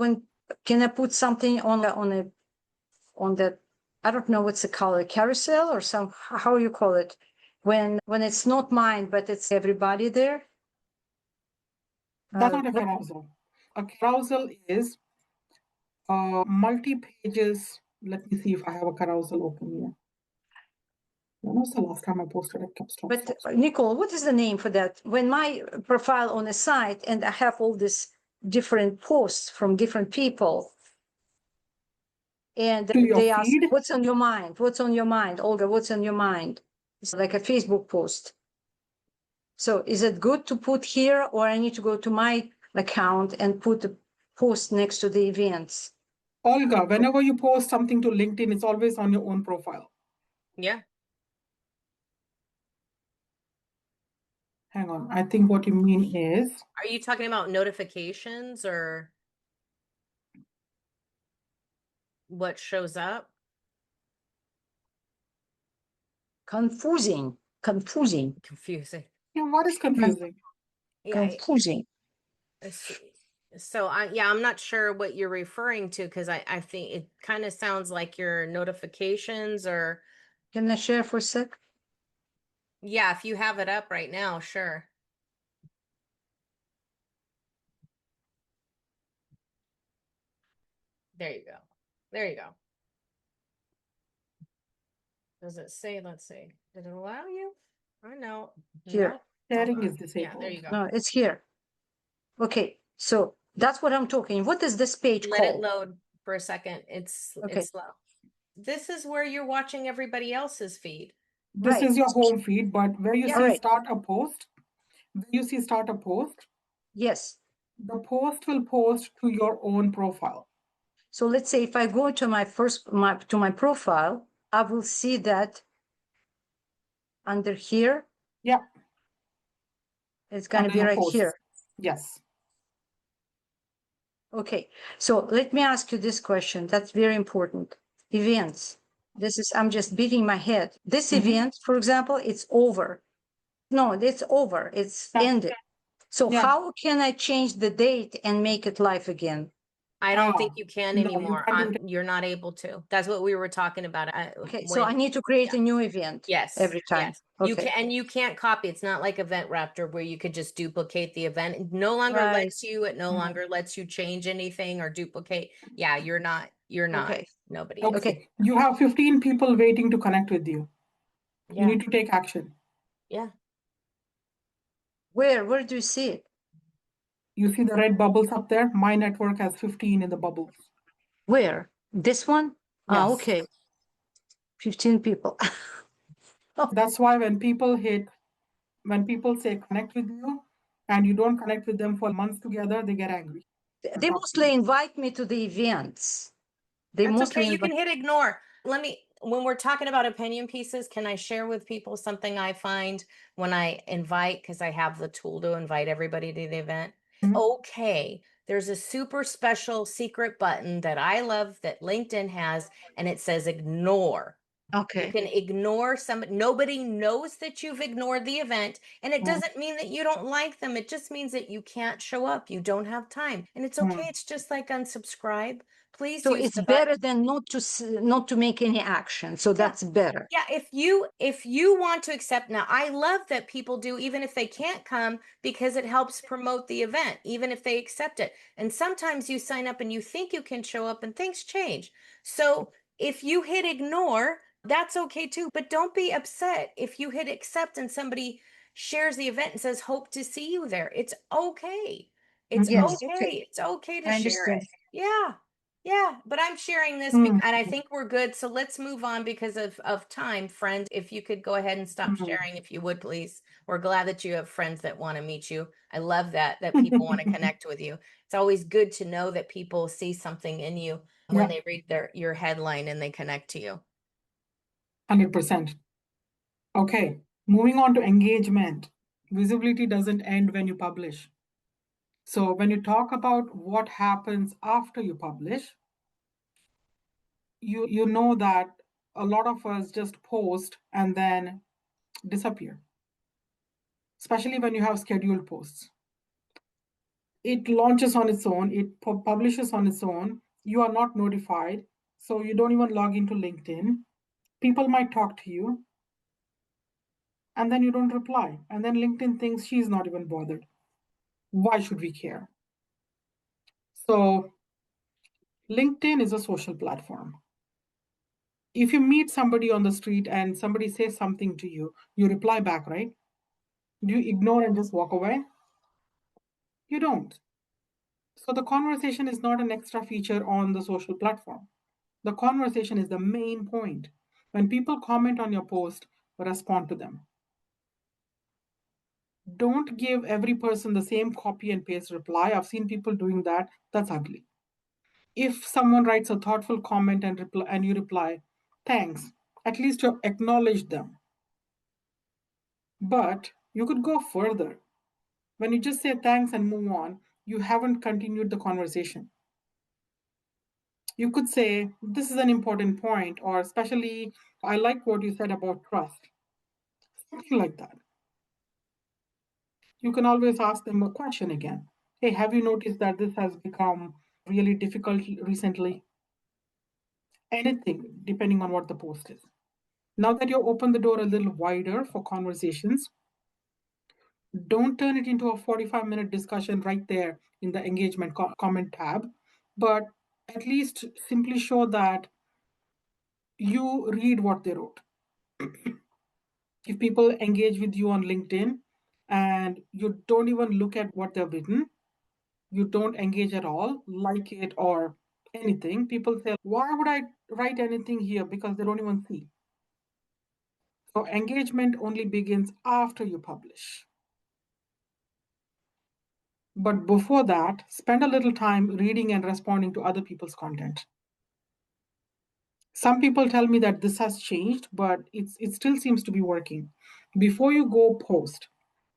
can I put something on the, I don't know what's it called, a carousel or how you call it, when it's not mine, but it's everybody there? That's not a carousel. A carousel is multi-pages. Let me see if I have a carousel open here. When was the last time I posted a capstone? But Nicole, what is the name for that? When my profile on a site and I have all these different posts from different people, and To your they ask, feed? what's on your mind? What's on your mind? Olga, what's on your mind? It's like a Facebook post. So is it good to put here, or I need to go to my account and put a post next to the events? Olga, whenever you post something to LinkedIn, it's always on your own profile. Yeah. Hang on. I think what you mean is, Are you talking about notifications or what shows up? Confusing. Confusing. yeah, what is confusing? Yeah. Confusing. So I'm not sure what you're referring to, because I think it kind of sounds like your notifications or Can I share for a sec? yeah, if you have it up right now, sure. There you go. There you go. Does it say, let's see, did it allow you? I know. Here. No. Sharing Hold on. is disabled. Yeah, there you go. No, it's here. Okay, so that's what I'm talking. What is this page Let it called? load for a second. It's Okay. slow. This is where you're watching everybody else's feed. This Right. is your home feed, but where you Yeah. see Right. start a post, Yes. the post will post to your own profile. So let's say if I go to my profile, I will see that under here. Yeah. It's going to be right here. Yes. Okay, so let me ask you this question. That's very important. Events. I'm just beating my head. This event, for example, it's over. No, it's over. It's ended. So how can I change the date and make it live again? I don't think you can no, you anymore. can't do You're not able to. That's what we were talking about. Okay, so I need to create a new event every time. Yes. You Okay. can, and you can't copy. It's not like Event Raptor where you could just duplicate the event. It no longer Right. lets you, it no longer lets you change anything or duplicate. Yeah, you're not. Okay. Nobody. Okay. You have 15 people waiting to connect with you. You Yeah. need to take action. Yeah. Where do you see it? You see the red bubbles up there? My network has 15 in the bubbles. Where? This one? Ah, Yes. okay. 15 people. That's why when people say connect with you and you don't connect with them for months together, they get angry. They mostly invite me to the events. That's okay. You can hit ignore. When we're talking about opinion pieces, can I share with people something I find when I invite, because I have the tool to invite everybody to the event? Okay. There's a super special secret button that I love that LinkedIn has, and it says ignore. Okay. You can ignore somebody. Nobody knows that you've ignored the event. And it doesn't mean that you don't like them. It just means that you can't show up. You don't have time. And it's okay. It's just like unsubscribe. Please So use it's the better button. than not to make any action. So that's better. Yeah, if you want to accept, now I love that people do, even if they can't come, because it helps promote the event, even if they accept it. And sometimes you sign up and you think you can show up and things change. So if you hit ignore, that's okay too. But don't be upset if you hit accept and somebody shares the event and says, hope to see you there. It's okay. It's Yes. okay. It's okay to I share understand. it. Yeah. Yeah, but I'm sharing this and I think we're good. So let's move on because of time, friend. If you could go ahead and stop sharing, if you would, please. We're glad that you have friends that want to meet you. I love that people want to connect with you. It's always good to know that people see something in you when they read your headline and they connect to you. 100%. Okay, moving on to engagement. Visibility doesn't end when you publish. So when you talk about what happens after you publish, you know that a lot of us just post and then disappear, especially when you have scheduled posts. It launches on its own, it publishes on its own. You are not notified, so you don't even log into LinkedIn. People might talk to you, and then you don't reply. And then LinkedIn thinks she's not even bothered. Why should we care? So LinkedIn is a social platform. If you meet somebody on the street and somebody says something to you, you reply back, right? Do you ignore and just walk away? You don't. So the conversation is not an extra feature on the social platform. The conversation is the main point. When people comment on your post, respond to them. Don't give every person the same copy and paste reply. I've seen people doing that. That's ugly. If someone writes a thoughtful comment and you reply, thanks, at least you acknowledge them. But you could go further. When you just say thanks and move on, you haven't continued the conversation. You could say, this is an important point, or especially, I like what you said about trust. Something like that. You can always ask them a question again. Hey, have you noticed that this has become really difficult recently? Anything, depending on what the post is. Now that you open the door a little wider for conversations, don't turn it into a 45-minute discussion right there in the engagement comment tab, but at least simply show that you read what they wrote. If people engage with you on LinkedIn and you don't even look at what they've written, you don't engage at all, like it or anything, people say, why would I write anything here? Because they don't even see. So engagement only begins after you publish. But before that, spend a little time reading and responding to other people's content. Some people tell me that this has changed, but it still seems to be working. Before you go post,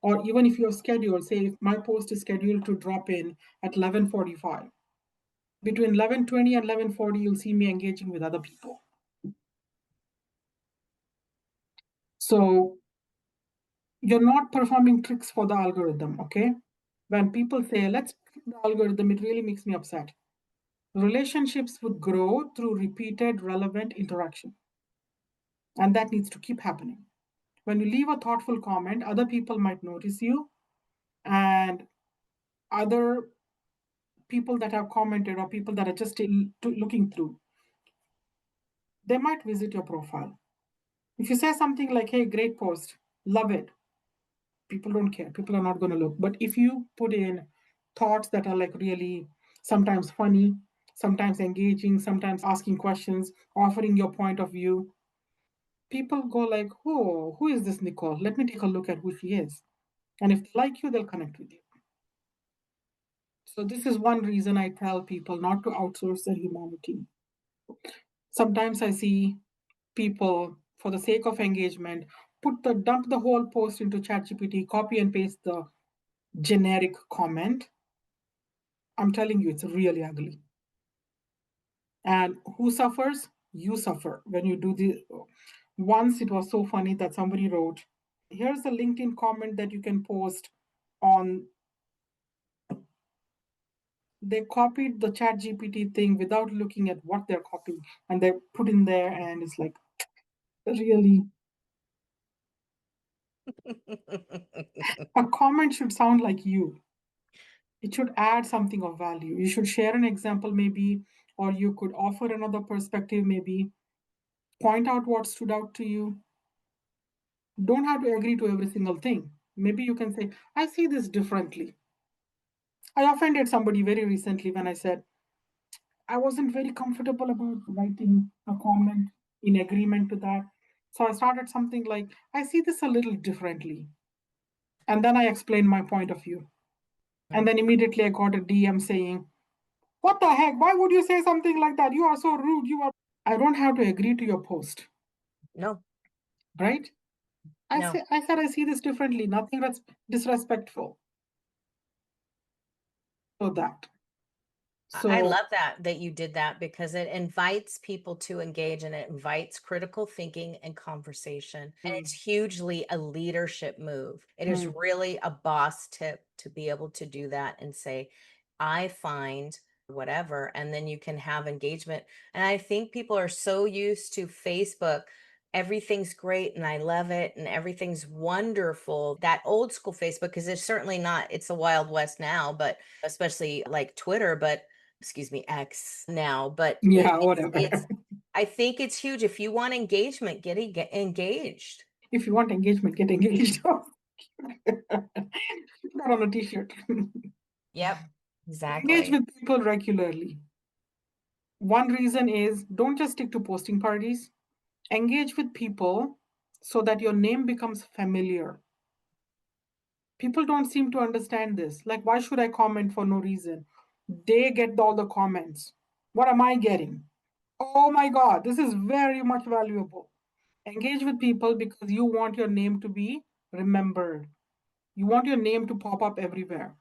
or even if you're scheduled, say if my post is scheduled to drop in at 11:45, between 11:20 and 11:40, you'll see me engaging with other people. So you're not performing tricks for the algorithm, okay? When people say, let's trick the algorithm, it really makes me upset. Relationships would grow through repeated, relevant interaction. And that needs to keep happening. When you leave a thoughtful comment, other people might notice you, and other people that have commented or people that are just looking through, they might visit your profile. If you say something like, hey, great post, love it, people don't care. People are not going to look. But if you put in thoughts that are like really sometimes funny, sometimes engaging, sometimes asking questions, offering your point of view, people go like, oh, who is this Nicole? Let me take a look at who she is. And if they like you, they'll connect with you. So this is one reason I tell people not to outsource their humanity. Sometimes I see people, for the sake of engagement, dump the whole post into ChatGPT, copy and paste the generic comment. I'm telling you, it's really ugly. And who suffers? You suffer when you do this. Once it was so funny that somebody wrote, here's a LinkedIn comment that you can post on. They copied the ChatGPT thing without looking at what they're copying, and they put in there, and it's like, really. A comment should sound like you. It should add something of value. You should share an example, maybe, or you could offer another perspective, maybe. Point out what stood out to you. Don't have to agree to every single thing. Maybe you can say, I see this differently. I offended somebody very recently when I said, I wasn't very comfortable about writing a comment in agreement to that. So I started something like, I see this a little differently. And then I explained my point of view. And then immediately I got a DM saying, what the heck? Why would you say something like that? You are so rude. I don't have to agree to your post. No. Right? I said I see this differently. Nothing that's disrespectful. So that. I love that you did that, because it invites people to engage, and it invites critical thinking and conversation. And it's hugely a leadership move. It is really a boss tip to be able to do that and say, I find whatever, and then you can have engagement. And I think people are so used to Facebook. Everything's great and I love it and everything's wonderful. That old school Facebook, because it's certainly not, it's the Wild West now, but especially like Twitter, but excuse me, X now, but whatever. I think it's huge. If you want engagement, get engaged. If you want engagement, get engaged. Not on a t-shirt. Yep, exactly. Engage with people regularly. One reason is don't just stick to posting parties. Engage with people so that your name becomes familiar. People don't seem to understand this. Like, why should I comment for no reason? They get all the comments. What am I getting? Oh my God, this is very much valuable. Engage with people because you want your name to be remembered. You want your name to pop up everywhere.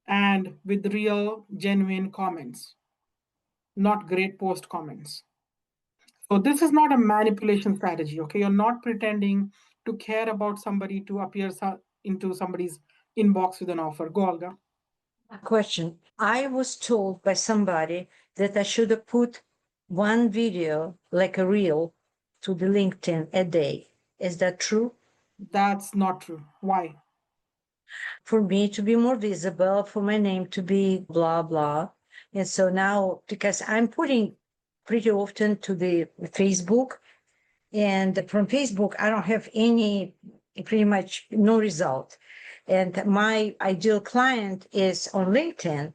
And with real, genuine comments, not great post comments. So this is not a manipulation strategy, okay? You're not pretending to care about somebody to appear into somebody's inbox with an offer. Go, Olga. A question. I was told by somebody that I should have put one video, like a reel, to the LinkedIn a day. Is that true? That's not true. Why? For me to be more visible, for my name to be blah, blah. And so now, because I'm putting pretty often to the Facebook, and from Facebook, I don't have any, pretty much no result. And my ideal client is on LinkedIn.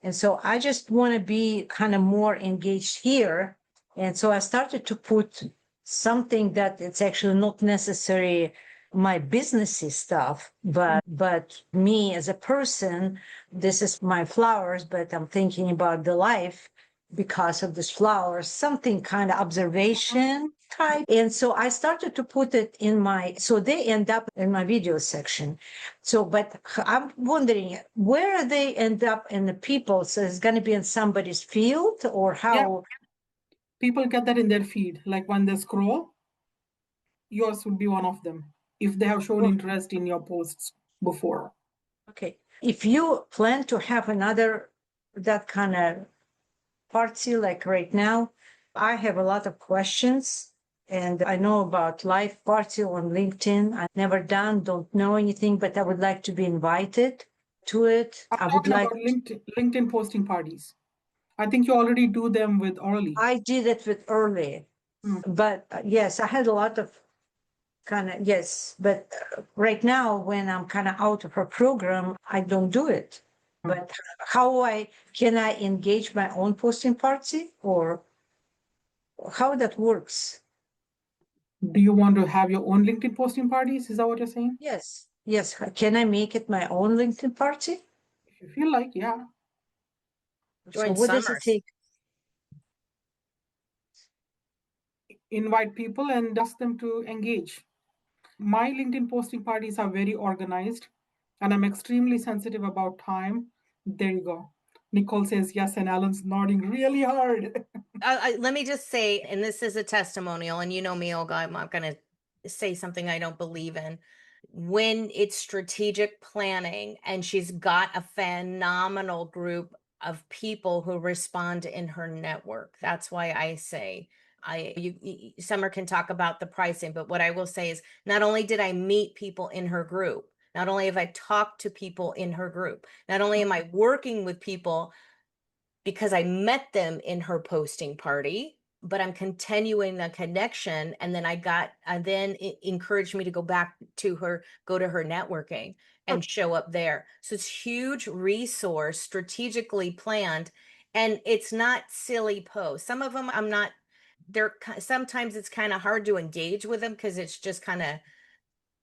And so I just want to be kind of more engaged here. And so I started to put something that it's actually not necessary my businessy stuff, but me as a person, this is my flowers, but I'm thinking about the life because of this flowers, something kind of observation type. And so I started to put it in my, so they end up in my video section. So, but I'm wondering where they end up in the people. So it's going to be in somebody's field or how? Yeah. People get that in their feed. Like when they scroll, yours would be one of them if they have shown interest in your posts before. Okay. If you plan to have another, that kind of party like right now, I have a lot of questions and I know about live party on LinkedIn. I've never done, don't know anything, but I would like to be invited to it. I would talking like. about LinkedIn posting parties. I think you already do them with Early. I did it with Early, but yes, I had a lot of kind of, yes, but right now when I'm kind of out of her program, I don't do it. But how can I engage my own posting party or how that works? Do you want to have your own LinkedIn posting parties? Is that what you're saying? Yes. Yes. Can I make it my own LinkedIn party? If you feel like, yeah. So Join what does it Summers. take? Invite people and ask them to engage. My LinkedIn posting parties are very organized and I'm extremely sensitive about time. There you go. Nicole says yes, and Alan's nodding really hard. Let me just say, and this is a testimonial, and you know me, Olga, I'm not going to say something I don't believe in. When it's strategic planning and she's got a phenomenal group of people who respond in her network, that's why I say Summer can talk about the pricing, but what I will say is not only did I meet people in her group, not only have I talked to people in her group, not only am I working with people because I met them in her posting party, but I'm continuing the connection. And then then it encouraged me to go back to her, go to her networking and show up there. So it's huge resource, strategically planned. And it's not silly posts. Some of them sometimes it's kind of hard to engage with them because it's just kind of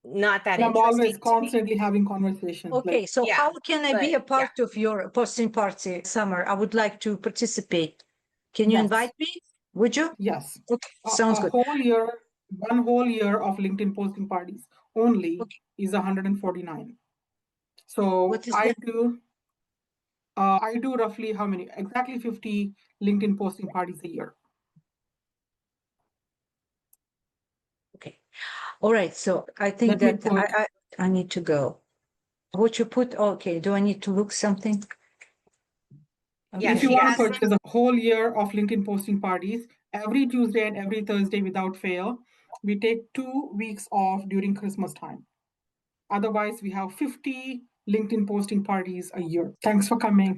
not that I'm always interesting to me. constantly having conversations. Okay, so Yeah, how can I be a but, part of your posting party, Summer? I would like to participate. Can you Yes. invite me? Would you? Yes. Okay, sounds good. One whole year of LinkedIn posting parties only is 149. So What is I that? do roughly how many? Exactly 50 LinkedIn posting parties a year. Okay. All right. So I think Let me that I need to go. What you put? Okay. Do I need to look something? Yeah, If you she want has- to purchase a whole year of LinkedIn posting parties, every Tuesday and every Thursday without fail, we take 2 weeks off during Christmas time. Otherwise, we have 50 LinkedIn posting parties a year. Thanks for coming.